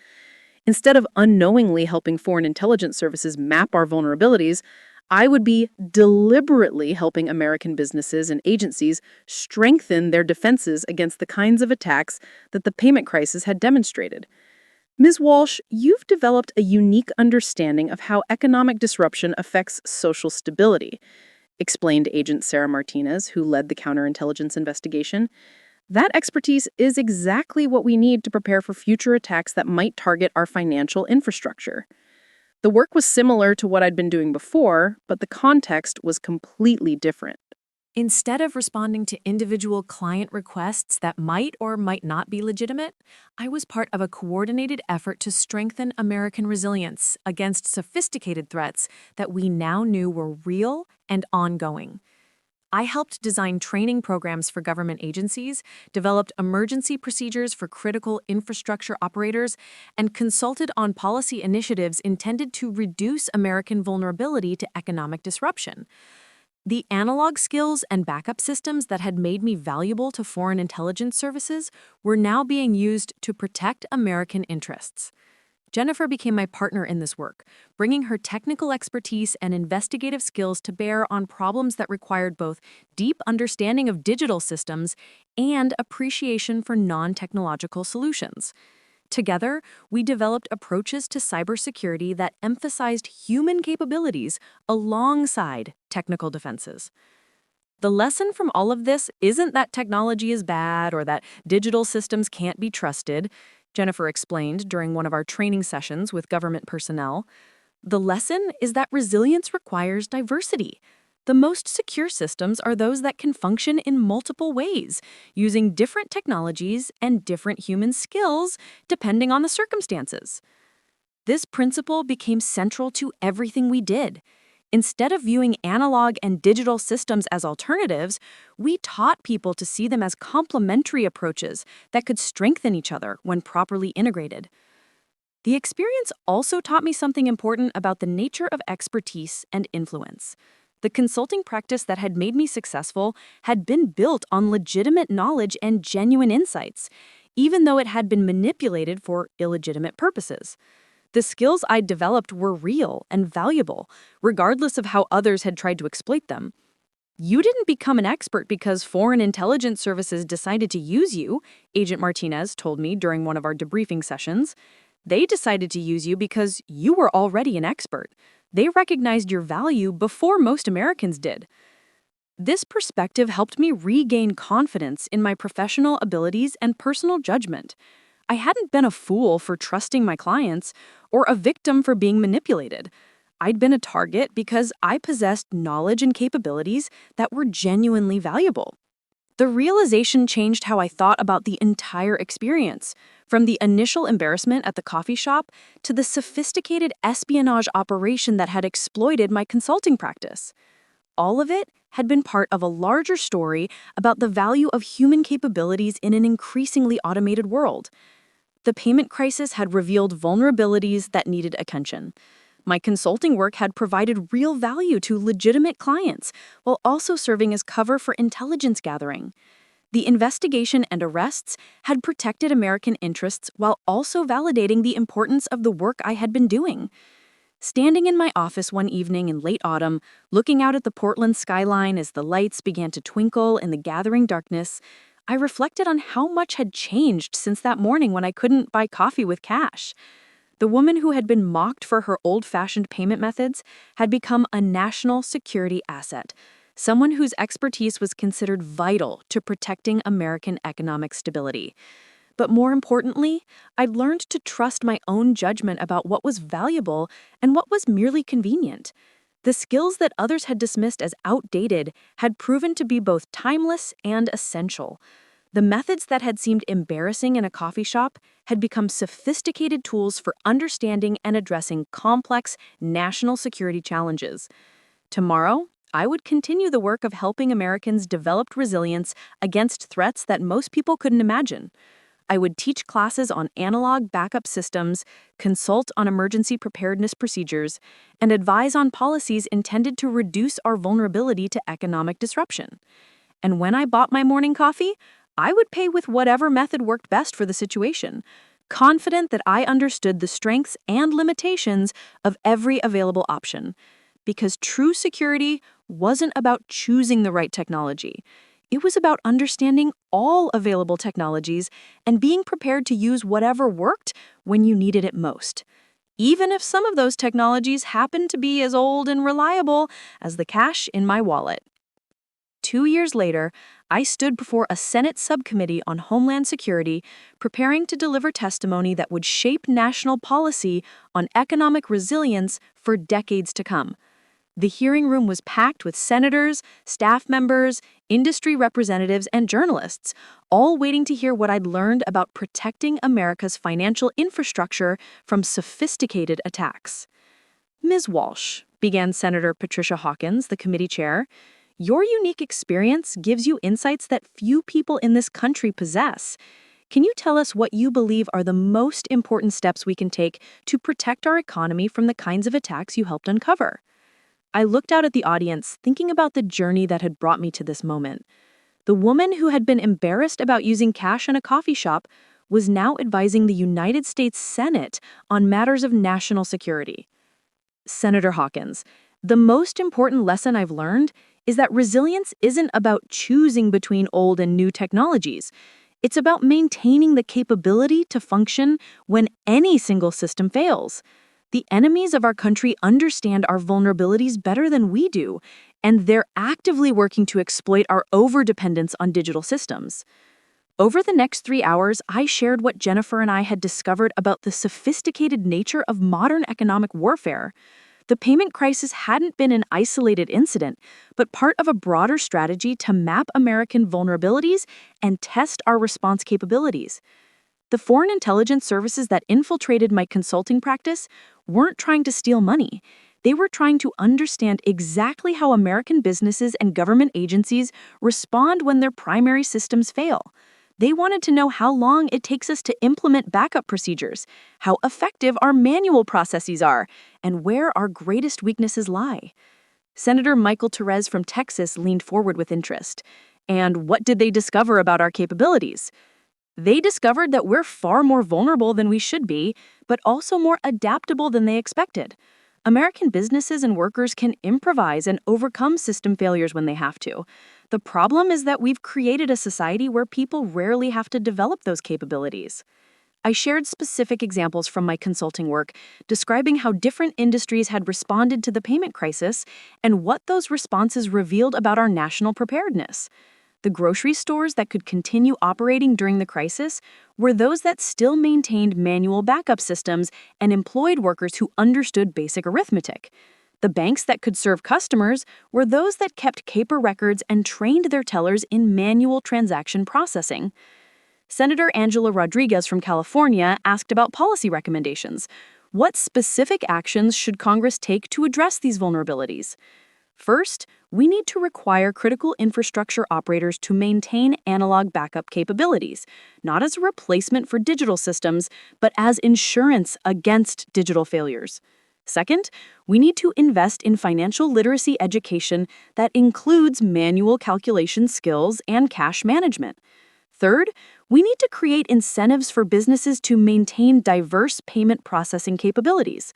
Instead of unknowingly helping foreign intelligence services map our vulnerabilities, I would be deliberately helping American businesses and agencies strengthen their defenses against the kinds of attacks that the payment crisis had demonstrated. Ms. Walsh, you've developed a unique understanding of how economic disruption affects social stability, explained Agent Sarah Martinez, who led the counterintelligence investigation. That expertise is exactly what we need to prepare for future attacks that might target our financial infrastructure. The work was similar to what I'd been doing before, but the context was completely different. Instead of responding to individual client requests that might or might not be legitimate, I was part of a coordinated effort to strengthen American resilience against sophisticated threats that we now knew were real and ongoing. I helped design training programs for government agencies, developed emergency procedures for critical infrastructure operators, and consulted on policy initiatives intended to reduce American vulnerability to economic disruption. The analog skills and backup systems that had made me valuable to foreign intelligence services were now being used to protect American interests. Jennifer became my partner in this work, bringing her technical expertise and investigative skills to bear on problems that required both deep understanding of digital systems and appreciation for non-technological solutions. Together, we developed approaches to cybersecurity that emphasized human capabilities alongside technical defenses. The lesson from all of this isn't that technology is bad or that digital systems can't be trusted, Jennifer explained during one of our training sessions with government personnel. The lesson is that resilience requires diversity. The most secure systems are those that can function in multiple ways, using different technologies and different human skills depending on the circumstances. This principle became central to everything we did. Instead of viewing analog and digital systems as alternatives, we taught people to see them as complementary approaches that could strengthen each other when properly integrated. The experience also taught me something important about the nature of expertise and influence. The consulting practice that had made me successful had been built on legitimate knowledge and genuine insights, even though it had been manipulated for illegitimate purposes. The skills I'd developed were real and valuable, regardless of how others had tried to exploit them. You didn't become an expert because foreign intelligence services decided to use you, Agent Martinez told me during one of our debriefing sessions. They decided to use you because you were already an expert. They recognized your value before most Americans did. This perspective helped me regain confidence in my professional abilities and personal judgment. I hadn't been a fool for trusting my clients or a victim for being manipulated. I'd been a target because I possessed knowledge and capabilities that were genuinely valuable. The realization changed how I thought about the entire experience, from the initial embarrassment at the coffee shop to the sophisticated espionage operation that had exploited my consulting practice. All of it had been part of a larger story about the value of human capabilities in an increasingly automated world. The payment crisis had revealed vulnerabilities that needed attention. My consulting work had provided real value to legitimate clients, while also serving as cover for intelligence gathering. The investigation and arrests had protected American interests while also validating the importance of the work I had been doing. Standing in my office one evening in late autumn, looking out at the Portland skyline as the lights began to twinkle in the gathering darkness, I reflected on how much had changed since that morning when I couldn't buy coffee with cash. The woman who had been mocked for her old-fashioned payment methods had become a national security asset, someone whose expertise was considered vital to protecting American economic stability. But more importantly, I'd learned to trust my own judgment about what was valuable and what was merely convenient. The skills that others had dismissed as outdated had proven to be both timeless and essential. The methods that had seemed embarrassing in a coffee shop had become sophisticated tools for understanding and addressing complex national security challenges. Tomorrow, I would continue the work of helping Americans develop resilience against threats that most people couldn't imagine. I would teach classes on analog backup systems, consult on emergency preparedness procedures, and advise on policies intended to reduce our vulnerability to economic disruption. And when I bought my morning coffee, I would pay with whatever method worked best for the situation, confident that I understood the strengths and limitations of every available option. Because true security wasn't about choosing the right technology. It was about understanding all available technologies and being prepared to use whatever worked when you needed it most, even if some of those technologies happened to be as old and reliable as the cash in my wallet. 2 years later, I stood before a Senate subcommittee on Homeland Security, preparing to deliver testimony that would shape national policy on economic resilience for decades to come. The hearing room was packed with senators, staff members, industry representatives, and journalists, all waiting to hear what I'd learned about protecting America's financial infrastructure from sophisticated attacks. Ms. Walsh, began Senator Patricia Hawkins, the committee chair, your unique experience gives you insights that few people in this country possess. Can you tell us what you believe are the most important steps we can take to protect our economy from the kinds of attacks you helped uncover? I looked out at the audience, thinking about the journey that had brought me to this moment. The woman who had been embarrassed about using cash in a coffee shop was now advising the United States Senate on matters of national security. Senator Hawkins, the most important lesson I've learned is that resilience isn't about choosing between old and new technologies. It's about maintaining the capability to function when any single system fails. The enemies of our country understand our vulnerabilities better than we do, and they're actively working to exploit our overdependence on digital systems. Over the next 3 hours, I shared what Jennifer and I had discovered about the sophisticated nature of modern economic warfare. The payment crisis hadn't been an isolated incident, but part of a broader strategy to map American vulnerabilities and test our response capabilities. The foreign intelligence services that infiltrated my consulting practice weren't trying to steal money. They were trying to understand exactly how American businesses and government agencies respond when their primary systems fail. They wanted to know how long it takes us to implement backup procedures, how effective our manual processes are, and where our greatest weaknesses lie. Senator Michael Terez from Texas leaned forward with interest. And what did they discover about our capabilities? They discovered that we're far more vulnerable than we should be, but also more adaptable than they expected. American businesses and workers can improvise and overcome system failures when they have to. The problem is that we've created a society where people rarely have to develop those capabilities. I shared specific examples from my consulting work, describing how different industries had responded to the payment crisis and what those responses revealed about our national preparedness. The grocery stores that could continue operating during the crisis were those that still maintained manual backup systems and employed workers who understood basic arithmetic. The banks that could serve customers were those that kept CAPR records and trained their tellers in manual transaction processing. Senator Angela Rodriguez from California asked about policy recommendations. What specific actions should Congress take to address these vulnerabilities? First, we need to require critical infrastructure operators to maintain analog backup capabilities, not as a replacement for digital systems, but as insurance against digital failures. Second, we need to invest in financial literacy education that includes manual calculation skills and cash management. Third, we need to create incentives for businesses to maintain diverse payment processing capabilities.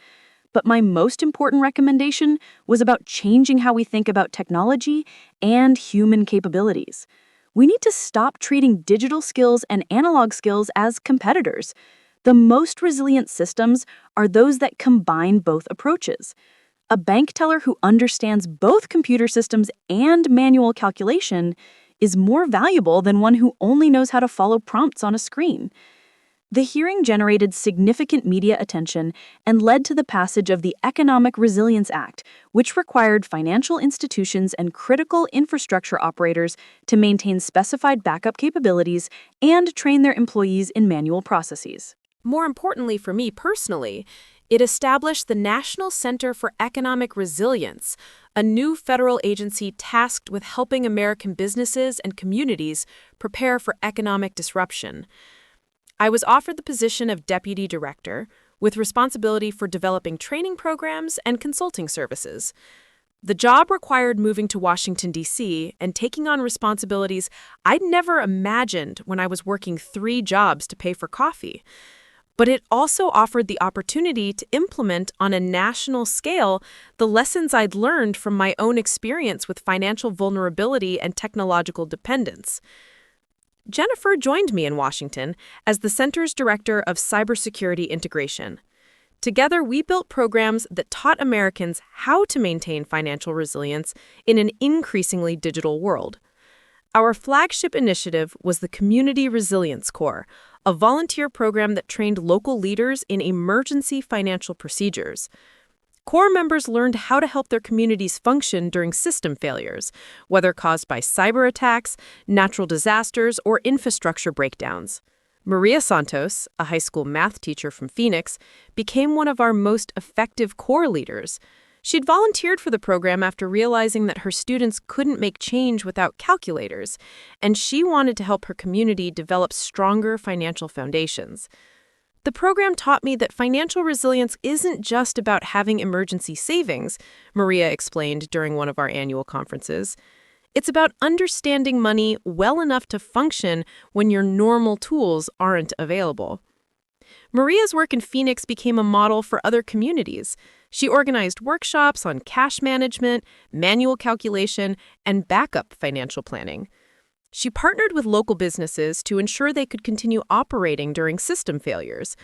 But my most important recommendation was about changing how we think about technology and human capabilities. We need to stop treating digital skills and analog skills as competitors. The most resilient systems are those that combine both approaches. A bank teller who understands both computer systems and manual calculation is more valuable than one who only knows how to follow prompts on a screen. The hearing generated significant media attention and led to the passage of the Economic Resilience Act, which required financial institutions and critical infrastructure operators to maintain specified backup capabilities and train their employees in manual processes. More importantly for me personally, it established the National Center for Economic Resilience, a new federal agency tasked with helping American businesses and communities prepare for economic disruption. I was offered the position of deputy director, with responsibility for developing training programs and consulting services. The job required moving to Washington, D.C., and taking on responsibilities I'd never imagined when I was working 3 jobs to pay for coffee. But it also offered the opportunity to implement on a national scale the lessons I'd learned from my own experience with financial vulnerability and technological dependence. Jennifer joined me in Washington as the center's director of cybersecurity integration. Together, we built programs that taught Americans how to maintain financial resilience in an increasingly digital world. Our flagship initiative was the Community Resilience Corps, a volunteer program that trained local leaders in emergency financial procedures. Corps members learned how to help their communities function during system failures, whether caused by cyber attacks, natural disasters, or infrastructure breakdowns. Maria Santos, a high school math teacher from Phoenix, became one of our most effective Corps leaders. She'd volunteered for the program after realizing that her students couldn't make change without calculators, and she wanted to help her community develop stronger financial foundations. The program taught me that financial resilience isn't just about having emergency savings, Maria explained during one of our annual conferences. It's about understanding money well enough to function when your normal tools aren't available. Maria's work in Phoenix became a model for other communities. She organized workshops on cash management, manual calculation, and backup financial planning. She partnered with local businesses to ensure they could continue operating during system failures.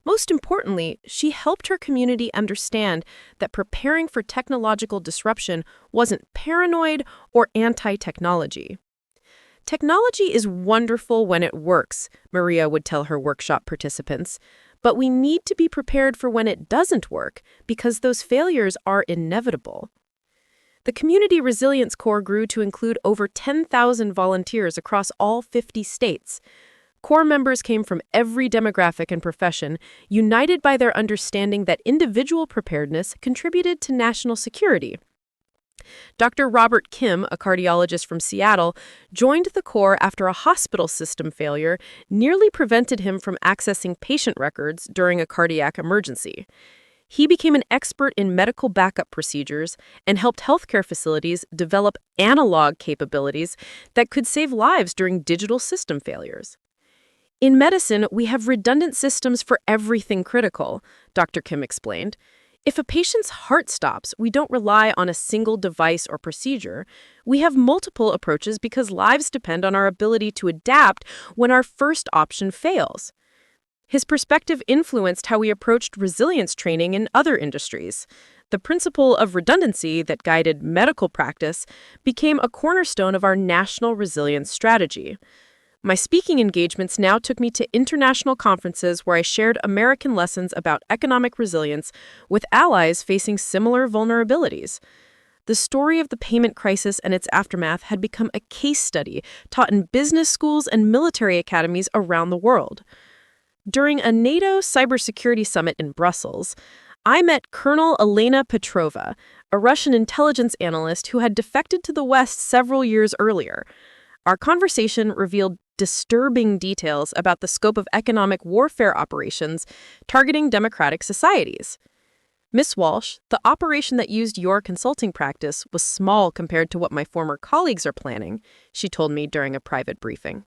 Most importantly, she helped her community understand that preparing for technological disruption wasn't paranoid or anti-technology. Technology is wonderful when it works, Maria would tell her workshop participants, but we need to be prepared for when it doesn't work because those failures are inevitable. The Community Resilience Corps grew to include over 10,000 volunteers across all 50 states. Corps members came from every demographic and profession, united by their understanding that individual preparedness contributed to national security. Dr. Robert Kim, a cardiologist from Seattle, joined the Corps after a hospital system failure nearly prevented him from accessing patient records during a cardiac emergency. He became an expert in medical backup procedures and helped healthcare facilities develop analog capabilities that could save lives during digital system failures. In medicine, we have redundant systems for everything critical, Dr. Kim explained. If a patient's heart stops, we don't rely on a single device or procedure. We have multiple approaches because lives depend on our ability to adapt when our first option fails. His perspective influenced how we approached resilience training in other industries. The principle of redundancy that guided medical practice became a cornerstone of our national resilience strategy. My speaking engagements now took me to international conferences where I shared American lessons about economic resilience with allies facing similar vulnerabilities. The story of the payment crisis and its aftermath had become a case study taught in business schools and military academies around the world. During a NATO cybersecurity summit in Brussels, I met Colonel Elena Petrova, a Russian intelligence analyst who had defected to the West several years earlier. Our conversation revealed disturbing details about the scope of economic warfare operations targeting democratic societies. Miss Walsh, the operation that used your consulting practice was small compared to what my former colleagues are planning, she told me during a private briefing.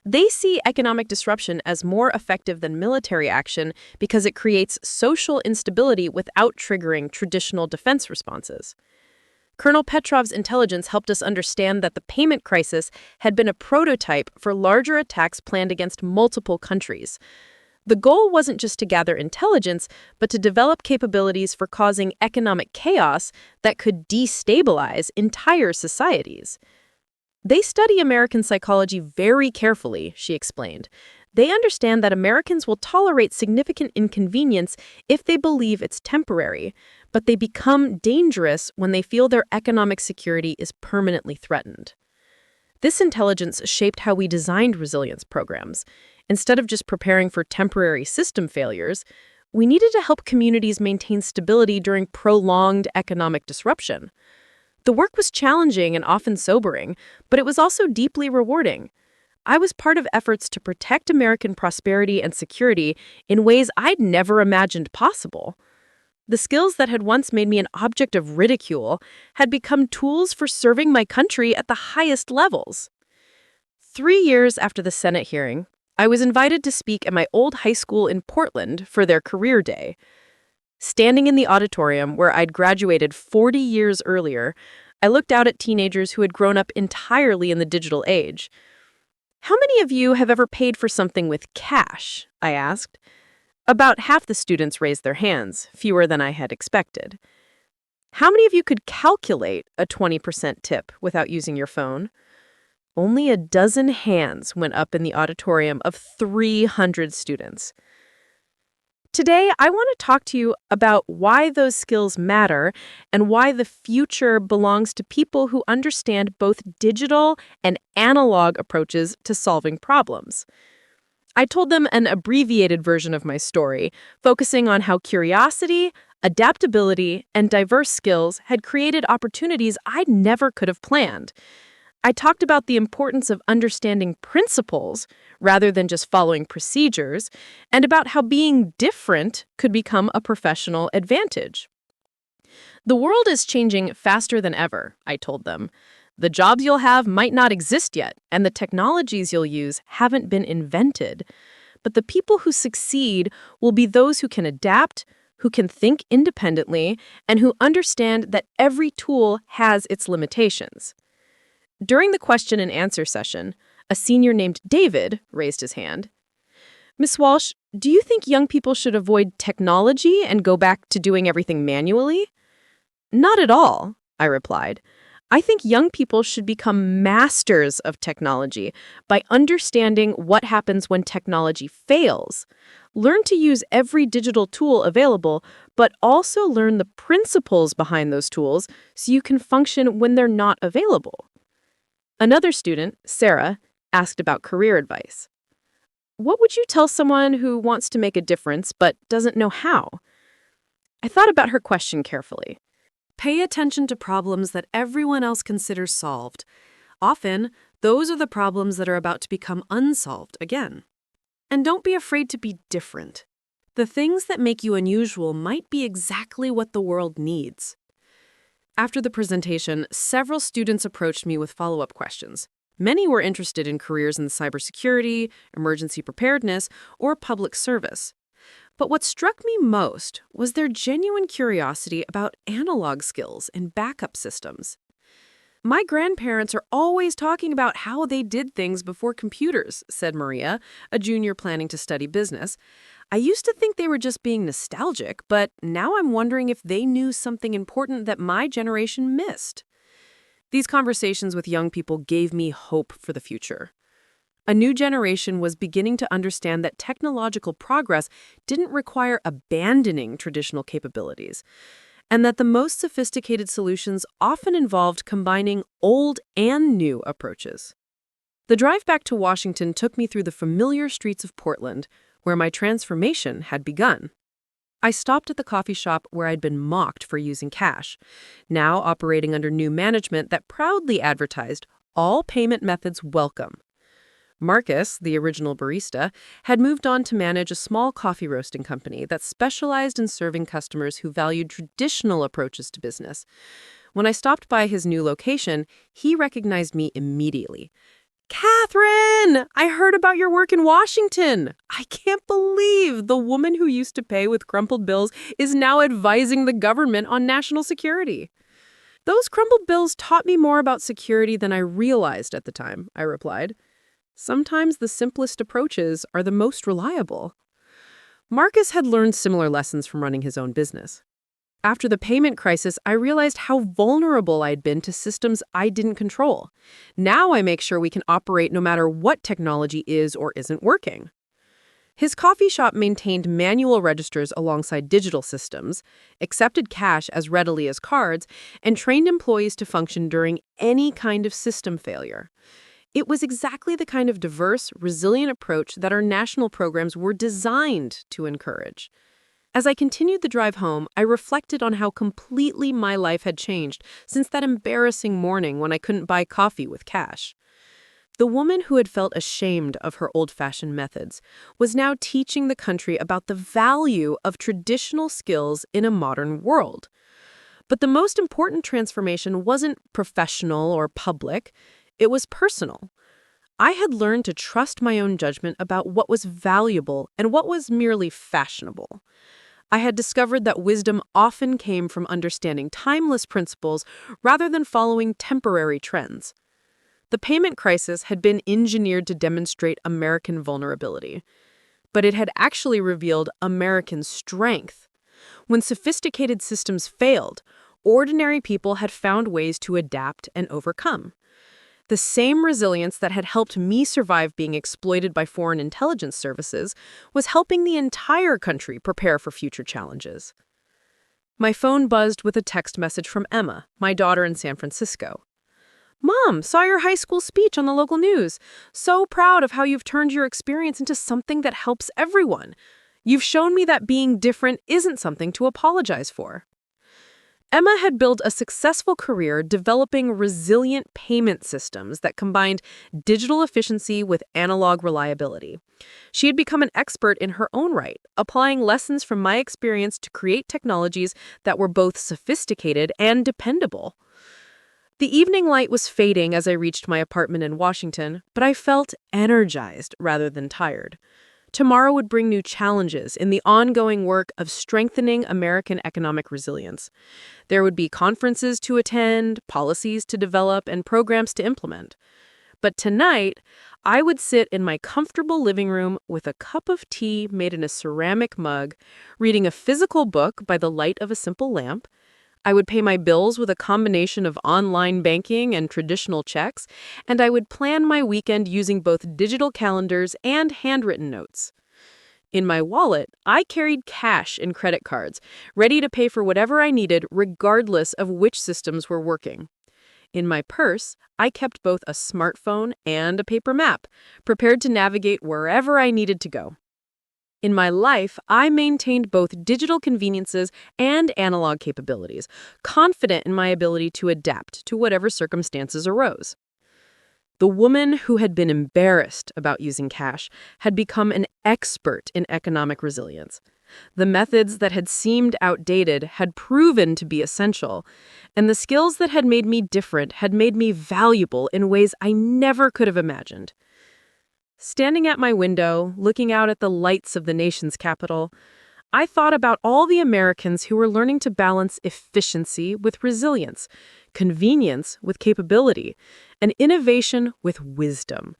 They see economic disruption as more effective than military action because it creates social instability without triggering traditional defense responses. Colonel Petrov's intelligence helped us understand that the payment crisis had been a prototype for larger attacks planned against multiple countries. The goal wasn't just to gather intelligence, but to develop capabilities for causing economic chaos that could destabilize entire societies. They study American psychology very carefully, she explained. They understand that Americans will tolerate significant inconvenience if they believe it's temporary, but they become dangerous when they feel their economic security is permanently threatened. This intelligence shaped how we designed resilience programs. Instead of just preparing for temporary system failures, we needed to help communities maintain stability during prolonged economic disruption. The work was challenging and often sobering, but it was also deeply rewarding. I was part of efforts to protect American prosperity and security in ways I'd never imagined possible. The skills that had once made me an object of ridicule had become tools for serving my country at the highest levels. 3 years after the Senate hearing, I was invited to speak at my old high school in Portland for their career day. Standing in the auditorium where I'd graduated 40 years earlier, I looked out at teenagers who had grown up entirely in the digital age. "How many of you have ever paid for something with cash?" I asked. About half the students raised their hands, fewer than I had expected. "How many of you could calculate a 20% tip without using your phone?" Only a dozen hands went up in the auditorium of 300 students. Today, I want to talk to you about why those skills matter and why the future belongs to people who understand both digital and analog approaches to solving problems. I told them an abbreviated version of my story, focusing on how curiosity, adaptability, and diverse skills had created opportunities I never could have planned. I talked about the importance of understanding principles rather than just following procedures, and about how being different could become a professional advantage. The world is changing faster than ever, I told them. The jobs you'll have might not exist yet, and the technologies you'll use haven't been invented. But the people who succeed will be those who can adapt, who can think independently, and who understand that every tool has its limitations. During the question and answer session, a senior named David raised his hand. Miss Walsh, do you think young people should avoid technology and go back to doing everything manually? Not at all, I replied. I think young people should become masters of technology by understanding what happens when technology fails. Learn to use every digital tool available, but also learn the principles behind those tools so you can function when they're not available. Another student, Sarah, asked about career advice. What would you tell someone who wants to make a difference but doesn't know how? I thought about her question carefully. Pay attention to problems that everyone else considers solved. Often, those are the problems that are about to become unsolved again. And don't be afraid to be different. The things that make you unusual might be exactly what the world needs. After the presentation, several students approached me with follow-up questions. Many were interested in careers in cybersecurity, emergency preparedness, or public service. But what struck me most was their genuine curiosity about analog skills and backup systems. My grandparents are always talking about how they did things before computers, said Maria, a junior planning to study business. I used to think they were just being nostalgic, but now I'm wondering if they knew something important that my generation missed. These conversations with young people gave me hope for the future. A new generation was beginning to understand that technological progress didn't require abandoning traditional capabilities, and that the most sophisticated solutions often involved combining old and new approaches. The drive back to Washington took me through the familiar streets of Portland, where my transformation had begun. I stopped at the coffee shop where I'd been mocked for using cash, now operating under new management that proudly advertised all payment methods welcome. Marcus, the original barista, had moved on to manage a small coffee roasting company that specialized in serving customers who valued traditional approaches to business. When I stopped by his new location, he recognized me immediately. Catherine! I heard about your work in Washington. I can't believe the woman who used to pay with crumpled bills is now advising the government on national security. Those crumpled bills taught me more about security than I realized at the time, I replied. Sometimes the simplest approaches are the most reliable. Marcus had learned similar lessons from running his own business. After the payment crisis, I realized how vulnerable I'd been to systems I didn't control. Now I make sure we can operate no matter what technology is or isn't working. His coffee shop maintained manual registers alongside digital systems, accepted cash as readily as cards, and trained employees to function during any kind of system failure. It was exactly the kind of diverse, resilient approach that our national programs were designed to encourage. As I continued the drive home, I reflected on how completely my life had changed since that embarrassing morning when I couldn't buy coffee with cash. The woman who had felt ashamed of her old-fashioned methods was now teaching the country about the value of traditional skills in a modern world. But the most important transformation wasn't professional or public. It was personal. I had learned to trust my own judgment about what was valuable and what was merely fashionable. I had discovered that wisdom often came from understanding timeless principles rather than following temporary trends. The payment crisis had been engineered to demonstrate American vulnerability, but it had actually revealed American strength. When sophisticated systems failed, ordinary people had found ways to adapt and overcome. The same resilience that had helped me survive being exploited by foreign intelligence services was helping the entire country prepare for future challenges. My phone buzzed with a text message from Emma, my daughter in San Francisco. Mom, saw your high school speech on the local news. So proud of how you've turned your experience into something that helps everyone. You've shown me that being different isn't something to apologize for. Emma had built a successful career developing resilient payment systems that combined digital efficiency with analog reliability. She had become an expert in her own right, applying lessons from my experience to create technologies that were both sophisticated and dependable. The evening light was fading as I reached my apartment in Washington, but I felt energized rather than tired. Tomorrow would bring new challenges in the ongoing work of strengthening American economic resilience. There would be conferences to attend, policies to develop, and programs to implement. But tonight, I would sit in my comfortable living room with a cup of tea made in a ceramic mug, reading a physical book by the light of a simple lamp. I would pay my bills with a combination of online banking and traditional checks, and I would plan my weekend using both digital calendars and handwritten notes. In my wallet, I carried cash and credit cards, ready to pay for whatever I needed regardless of which systems were working. In my purse, I kept both a smartphone and a paper map, prepared to navigate wherever I needed to go. In my life, I maintained both digital conveniences and analog capabilities, confident in my ability to adapt to whatever circumstances arose. The woman who had been embarrassed about using cash had become an expert in economic resilience. The methods that had seemed outdated had proven to be essential, and the skills that had made me different had made me valuable in ways I never could have imagined. Standing at my window, looking out at the lights of the nation's capital, I thought about all the Americans who were learning to balance efficiency with resilience, convenience with capability, and innovation with wisdom.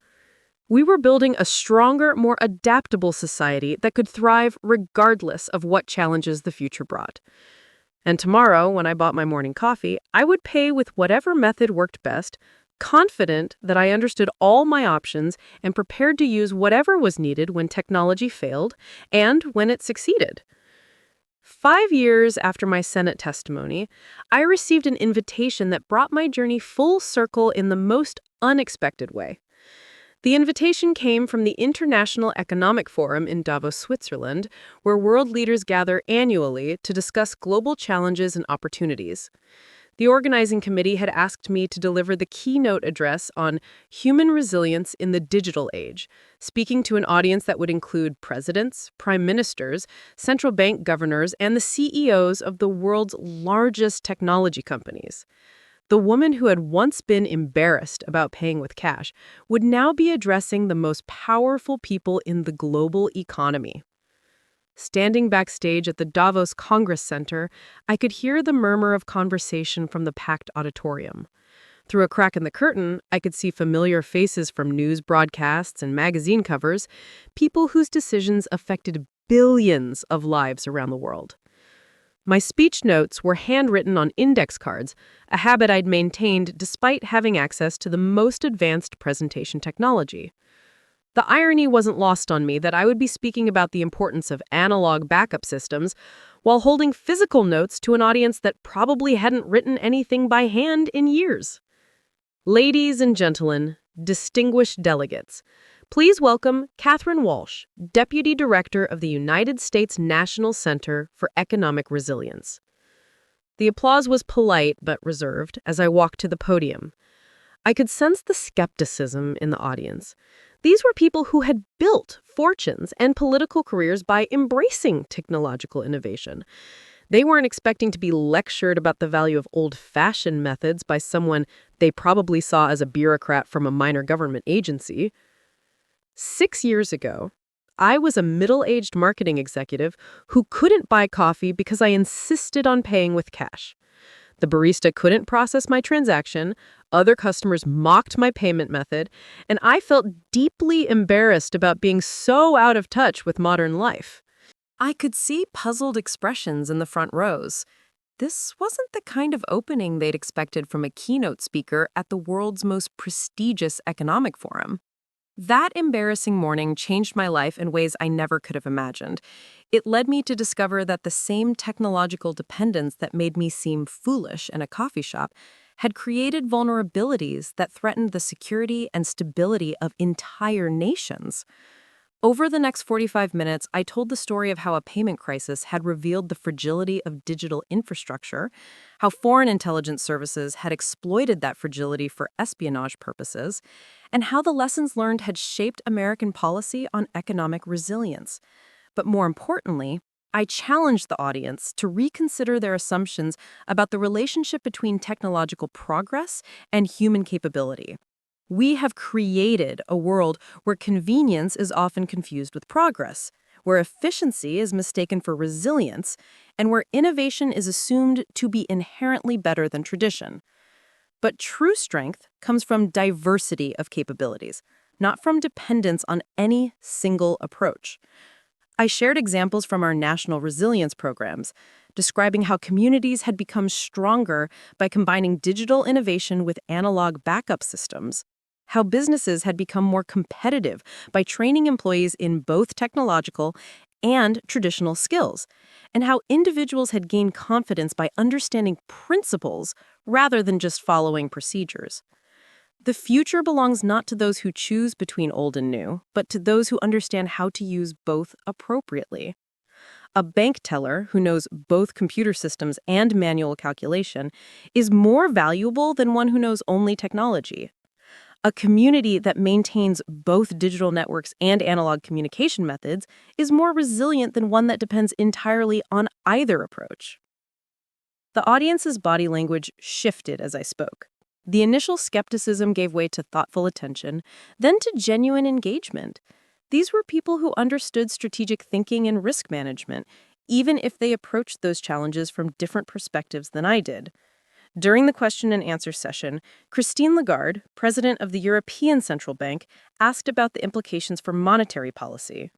We were building a stronger, more adaptable society that could thrive regardless of what challenges the future brought. And tomorrow, when I bought my morning coffee, I would pay with whatever method worked best, confident that I understood all my options and prepared to use whatever was needed when technology failed and when it succeeded. 5 years after my Senate testimony, I received an invitation that brought my journey full circle in the most unexpected way. The invitation came from the International Economic Forum in Davos, Switzerland, where world leaders gather annually to discuss global challenges and opportunities. The organizing committee had asked me to deliver the keynote address on human resilience in the digital age, speaking to an audience that would include presidents, prime ministers, central bank governors, and the CEOs of the world's largest technology companies. The woman who had once been embarrassed about paying with cash would now be addressing the most powerful people in the global economy. Standing backstage at the Davos Congress Center, I could hear the murmur of conversation from the packed auditorium. Through a crack in the curtain, I could see familiar faces from news broadcasts and magazine covers, people whose decisions affected billions of lives around the world. My speech notes were handwritten on index cards, a habit I'd maintained despite having access to the most advanced presentation technology. The irony wasn't lost on me that I would be speaking about the importance of analog backup systems while holding physical notes to an audience that probably hadn't written anything by hand in years. Ladies and gentlemen, distinguished delegates, please welcome Catherine Walsh, Deputy Director of the United States National Center for Economic Resilience. The applause was polite but reserved as I walked to the podium. I could sense the skepticism in the audience. These were people who had built fortunes and political careers by embracing technological innovation. They weren't expecting to be lectured about the value of old-fashioned methods by someone they probably saw as a bureaucrat from a minor government agency. 6 years ago, I was a middle-aged marketing executive who couldn't buy coffee because I insisted on paying with cash. The barista couldn't process my transaction, other customers mocked my payment method, and I felt deeply embarrassed about being so out of touch with modern life. I could see puzzled expressions in the front rows. This wasn't the kind of opening they'd expected from a keynote speaker at the world's most prestigious economic forum. That embarrassing morning changed my life in ways I never could have imagined. It led me to discover that the same technological dependence that made me seem foolish in a coffee shop had created vulnerabilities that threatened the security and stability of entire nations. Over the next 45 minutes, I told the story of how a payment crisis had revealed the fragility of digital infrastructure, how foreign intelligence services had exploited that fragility for espionage purposes, and how the lessons learned had shaped American policy on economic resilience. But more importantly, I challenged the audience to reconsider their assumptions about the relationship between technological progress and human capability. We have created a world where convenience is often confused with progress, where efficiency is mistaken for resilience, and where innovation is assumed to be inherently better than tradition. But true strength comes from diversity of capabilities, not from dependence on any single approach. I shared examples from our national resilience programs, describing how communities had become stronger by combining digital innovation with analog backup systems, how businesses had become more competitive by training employees in both technological and traditional skills, and how individuals had gained confidence by understanding principles rather than just following procedures. The future belongs not to those who choose between old and new, but to those who understand how to use both appropriately. A bank teller who knows both computer systems and manual calculation is more valuable than one who knows only technology. A community that maintains both digital networks and analog communication methods is more resilient than one that depends entirely on either approach. The audience's body language shifted as I spoke. The initial skepticism gave way to thoughtful attention, then to genuine engagement. These were people who understood strategic thinking and risk management, even if they approached those challenges from different perspectives than I did. During the question and answer session, Christine Lagarde, president of the European Central Bank, asked about the implications for monetary policy.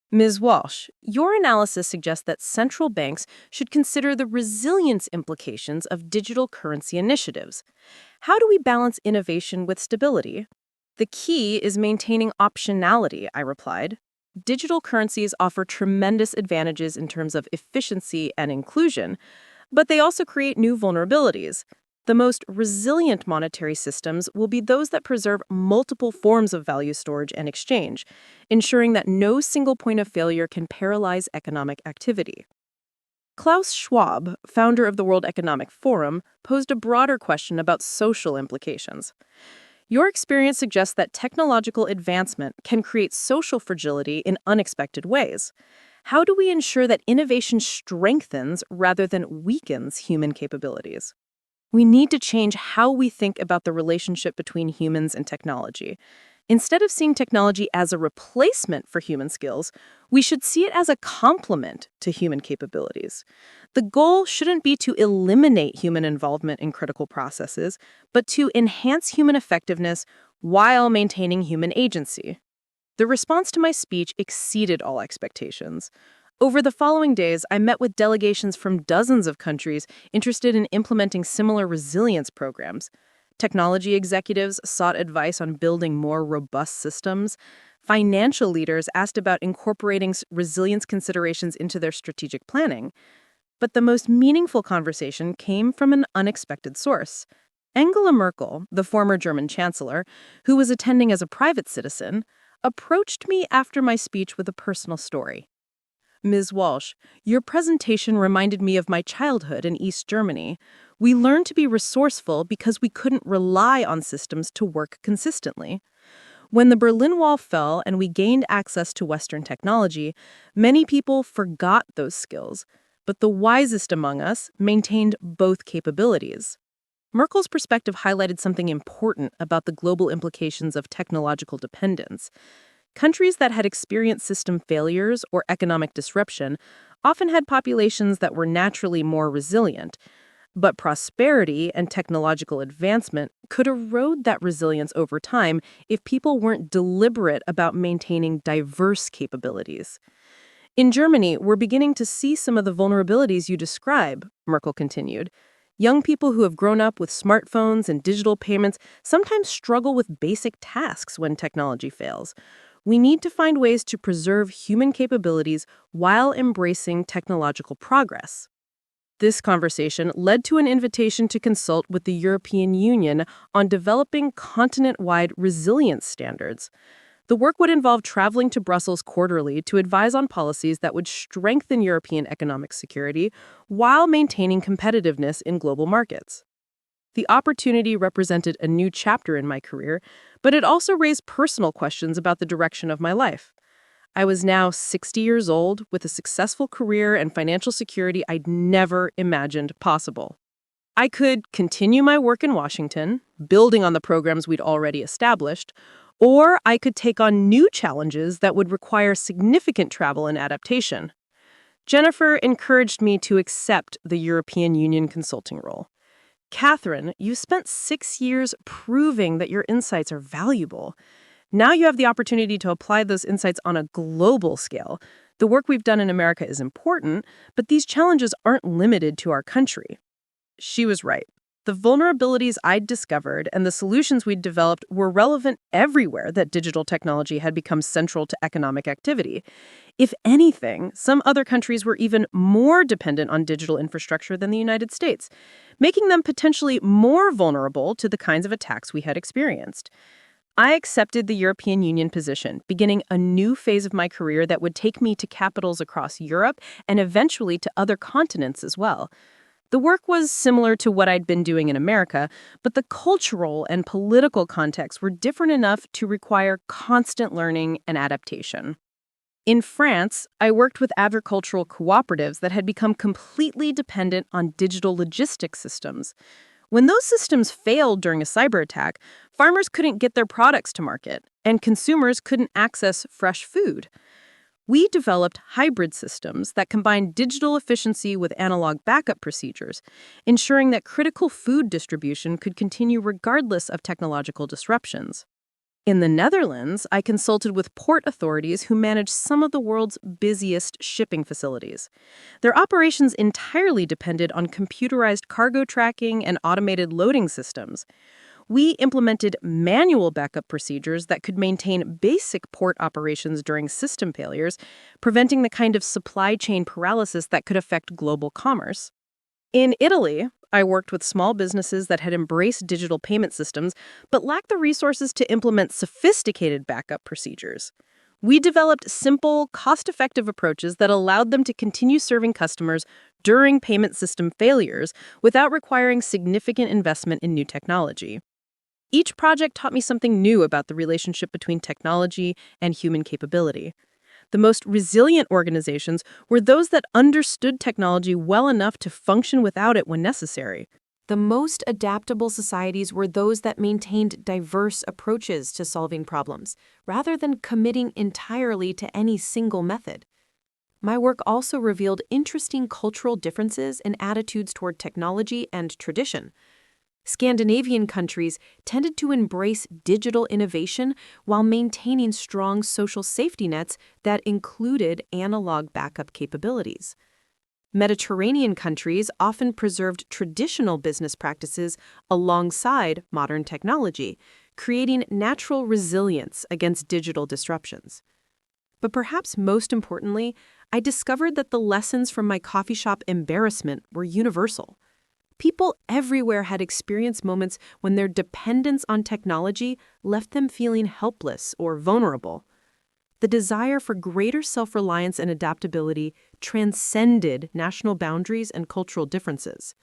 Ms. Walsh, your analysis suggests that central banks should consider the resilience implications of digital currency initiatives. How do we balance innovation with stability? The key is maintaining optionality, I replied. Digital currencies offer tremendous advantages in terms of efficiency and inclusion, but they also create new vulnerabilities. The most resilient monetary systems will be those that preserve multiple forms of value storage and exchange, ensuring that no single point of failure can paralyze economic activity. Klaus Schwab, founder of the World Economic Forum, posed a broader question about social implications. Your experience suggests that technological advancement can create social fragility in unexpected ways. How do we ensure that innovation strengthens rather than weakens human capabilities? We need to change how we think about the relationship between humans and technology. Instead of seeing technology as a replacement for human skills, we should see it as a complement to human capabilities. The goal shouldn't be to eliminate human involvement in critical processes, but to enhance human effectiveness while maintaining human agency. The response to my speech exceeded all expectations. Over the following days, I met with delegations from dozens of countries interested in implementing similar resilience programs. Technology executives sought advice on building more robust systems. Financial leaders asked about incorporating resilience considerations into their strategic planning. But the most meaningful conversation came from an unexpected source. Angela Merkel, the former German chancellor, who was attending as a private citizen, approached me after my speech with a personal story. Ms. Walsh, your presentation reminded me of my childhood in East Germany. We learned to be resourceful because we couldn't rely on systems to work consistently. When the Berlin Wall fell and we gained access to Western technology, many people forgot those skills, but the wisest among us maintained both capabilities. Merkel's perspective highlighted something important about the global implications of technological dependence. Countries that had experienced system failures or economic disruption often had populations that were naturally more resilient. But prosperity and technological advancement could erode that resilience over time if people weren't deliberate about maintaining diverse capabilities. In Germany, we're beginning to see some of the vulnerabilities you describe, Merkel continued. Young people who have grown up with smartphones and digital payments sometimes struggle with basic tasks when technology fails. We need to find ways to preserve human capabilities while embracing technological progress. This conversation led to an invitation to consult with the European Union on developing continent-wide resilience standards. The work would involve traveling to Brussels quarterly to advise on policies that would strengthen European economic security while maintaining competitiveness in global markets. The opportunity represented a new chapter in my career, but it also raised personal questions about the direction of my life. I was now 60 years old with a successful career and financial security I'd never imagined possible. I could continue my work in Washington, building on the programs we'd already established, or I could take on new challenges that would require significant travel and adaptation. Jennifer encouraged me to accept the European Union consulting role. Catherine, you spent 6 years proving that your insights are valuable. Now you have the opportunity to apply those insights on a global scale. The work we've done in America is important, but these challenges aren't limited to our country. She was right. The vulnerabilities I'd discovered and the solutions we'd developed were relevant everywhere that digital technology had become central to economic activity. If anything, some other countries were even more dependent on digital infrastructure than the United States, making them potentially more vulnerable to the kinds of attacks we had experienced. I accepted the European Union position, beginning a new phase of my career that would take me to capitals across Europe and eventually to other continents as well. The work was similar to what I'd been doing in America, but the cultural and political contexts were different enough to require constant learning and adaptation. In France, I worked with agricultural cooperatives that had become completely dependent on digital logistics systems. When those systems failed during a cyber attack, farmers couldn't get their products to market, and consumers couldn't access fresh food. We developed hybrid systems that combined digital efficiency with analog backup procedures, ensuring that critical food distribution could continue regardless of technological disruptions. In the Netherlands, I consulted with port authorities who manage some of the world's busiest shipping facilities. Their operations entirely depended on computerized cargo tracking and automated loading systems. We implemented manual backup procedures that could maintain basic port operations during system failures, preventing the kind of supply chain paralysis that could affect global commerce. In Italy, I worked with small businesses that had embraced digital payment systems but lacked the resources to implement sophisticated backup procedures. We developed simple, cost-effective approaches that allowed them to continue serving customers during payment system failures without requiring significant investment in new technology. Each project taught me something new about the relationship between technology and human capability. The most resilient organizations were those that understood technology well enough to function without it when necessary. The most adaptable societies were those that maintained diverse approaches to solving problems, rather than committing entirely to any single method. My work also revealed interesting cultural differences in attitudes toward technology and tradition. Scandinavian countries tended to embrace digital innovation while maintaining strong social safety nets that included analog backup capabilities. Mediterranean countries often preserved traditional business practices alongside modern technology, creating natural resilience against digital disruptions. But perhaps most importantly, I discovered that the lessons from my coffee shop embarrassment were universal. People everywhere had experienced moments when their dependence on technology left them feeling helpless or vulnerable. The desire for greater self-reliance and adaptability transcended national boundaries and cultural differences.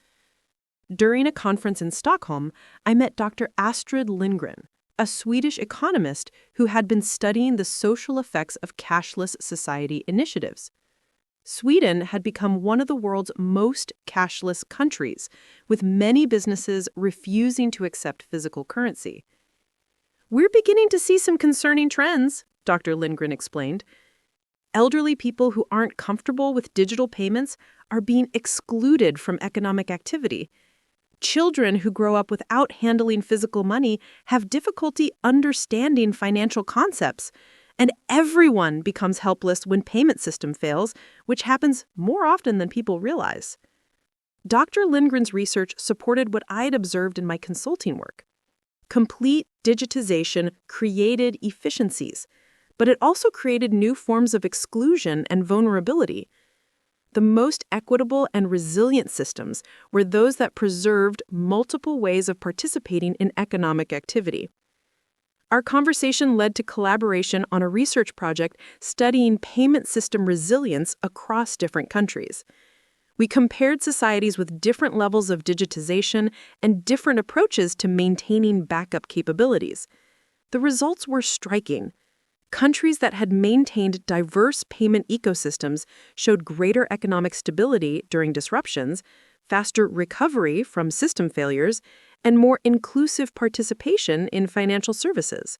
During a conference in Stockholm, I met Dr. Astrid Lindgren, a Swedish economist who had been studying the social effects of cashless society initiatives. Sweden had become one of the world's most cashless countries, with many businesses refusing to accept physical currency. "We're beginning to see some concerning trends," Dr. Lindgren explained. "Elderly people who aren't comfortable with digital payments are being excluded from economic activity. Children who grow up without handling physical money have difficulty understanding financial concepts. And everyone becomes helpless when payment system fails, which happens more often than people realize." Dr. Lindgren's research supported what I had observed in my consulting work. Complete digitization created efficiencies, but it also created new forms of exclusion and vulnerability. The most equitable and resilient systems were those that preserved multiple ways of participating in economic activity. Our conversation led to collaboration on a research project studying payment system resilience across different countries. We compared societies with different levels of digitization and different approaches to maintaining backup capabilities. The results were striking. Countries that had maintained diverse payment ecosystems showed greater economic stability during disruptions, faster recovery from system failures, and more inclusive participation in financial services.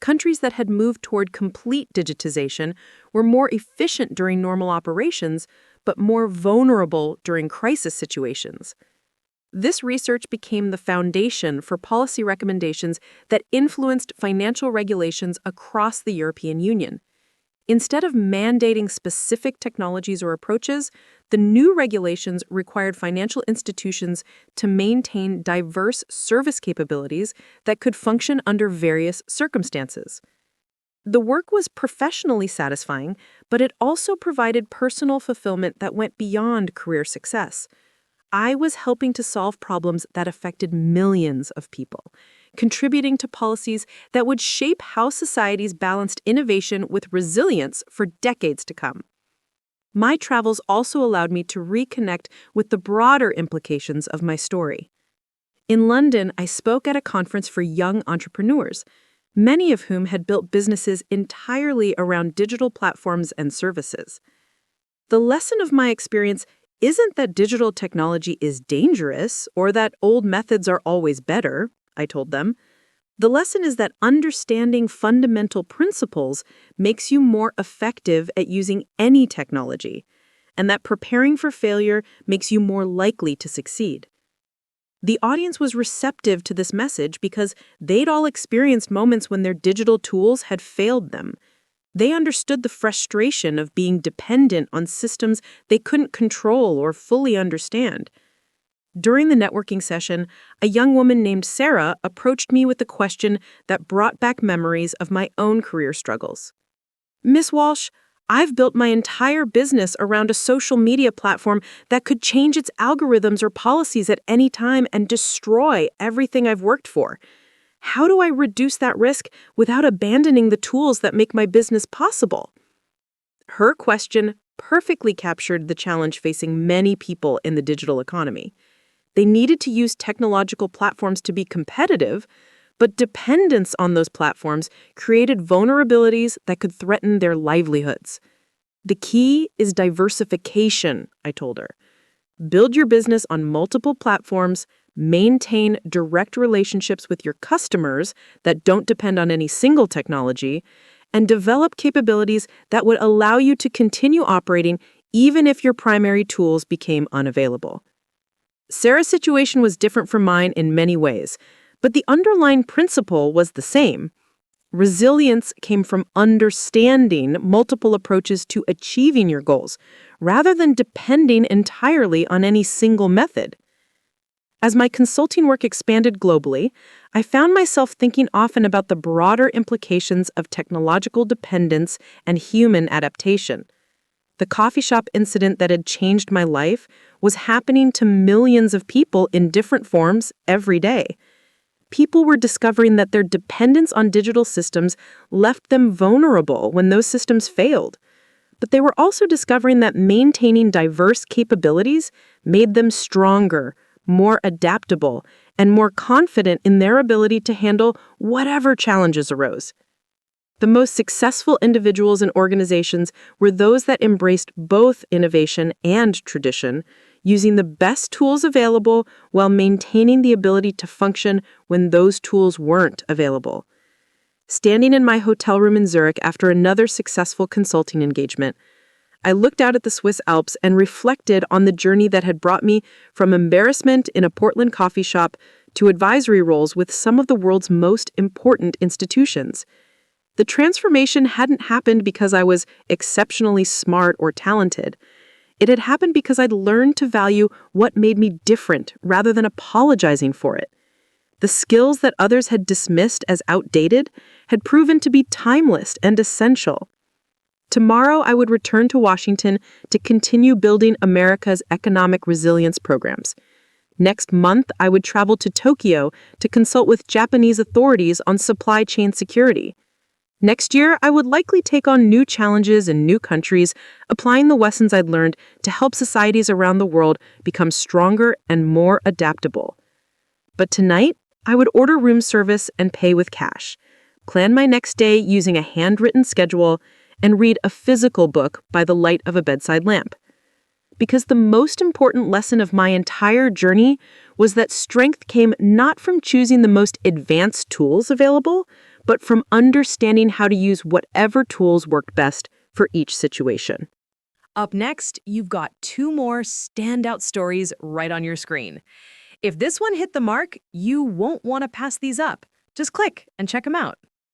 Countries that had moved toward complete digitization were more efficient during normal operations, but more vulnerable during crisis situations. This research became the foundation for policy recommendations that influenced financial regulations across the European Union. Instead of mandating specific technologies or approaches, the new regulations required financial institutions to maintain diverse service capabilities that could function under various circumstances. The work was professionally satisfying, but it also provided personal fulfillment that went beyond career success. I was helping to solve problems that affected millions of people, contributing to policies that would shape how societies balanced innovation with resilience for decades to come. My travels also allowed me to reconnect with the broader implications of my story. In London, I spoke at a conference for young entrepreneurs, many of whom had built businesses entirely around digital platforms and services. The lesson of my experience isn't that digital technology is dangerous or that old methods are always better, I told them. The lesson is that understanding fundamental principles makes you more effective at using any technology, and that preparing for failure makes you more likely to succeed. The audience was receptive to this message because they'd all experienced moments when their digital tools had failed them. They understood the frustration of being dependent on systems they couldn't control or fully understand. During the networking session, a young woman named Sarah approached me with a question that brought back memories of my own career struggles. Miss Walsh, I've built my entire business around a social media platform that could change its algorithms or policies at any time and destroy everything I've worked for. How do I reduce that risk without abandoning the tools that make my business possible? Her question perfectly captured the challenge facing many people in the digital economy. They needed to use technological platforms to be competitive, but dependence on those platforms created vulnerabilities that could threaten their livelihoods. The key is diversification, I told her. Build your business on multiple platforms, maintain direct relationships with your customers that don't depend on any single technology, and develop capabilities that would allow you to continue operating even if your primary tools became unavailable. Sarah's situation was different from mine in many ways, but the underlying principle was the same. Resilience came from understanding multiple approaches to achieving your goals, rather than depending entirely on any single method. As my consulting work expanded globally, I found myself thinking often about the broader implications of technological dependence and human adaptation. The coffee shop incident that had changed my life was happening to millions of people in different forms every day. People were discovering that their dependence on digital systems left them vulnerable when those systems failed. But they were also discovering that maintaining diverse capabilities made them stronger, more adaptable, and more confident in their ability to handle whatever challenges arose. The most successful individuals and organizations were those that embraced both innovation and tradition, using the best tools available while maintaining the ability to function when those tools weren't available. Standing in my hotel room in Zurich after another successful consulting engagement, I looked out at the Swiss Alps and reflected on the journey that had brought me from embarrassment in a Portland coffee shop to advisory roles with some of the world's most important institutions. The transformation hadn't happened because I was exceptionally smart or talented. It had happened because I'd learned to value what made me different rather than apologizing for it. The skills that others had dismissed as outdated had proven to be timeless and essential. Tomorrow, I would return to Washington to continue building America's economic resilience programs. Next month, I would travel to Tokyo to consult with Japanese authorities on supply chain security. Next year, I would likely take on new challenges in new countries, applying the lessons I'd learned to help societies around the world become stronger and more adaptable. But tonight, I would order room service and pay with cash. plan my next day using a handwritten schedule, and read a physical book by the light of a bedside lamp. Because the most important lesson of my entire journey was that strength came not from choosing the most advanced tools available, but from understanding how to use whatever tools worked best for each situation. Up next, you've got 2 more standout stories right on your screen. If this one hit the mark, you won't want to pass these up. Just click and check them out.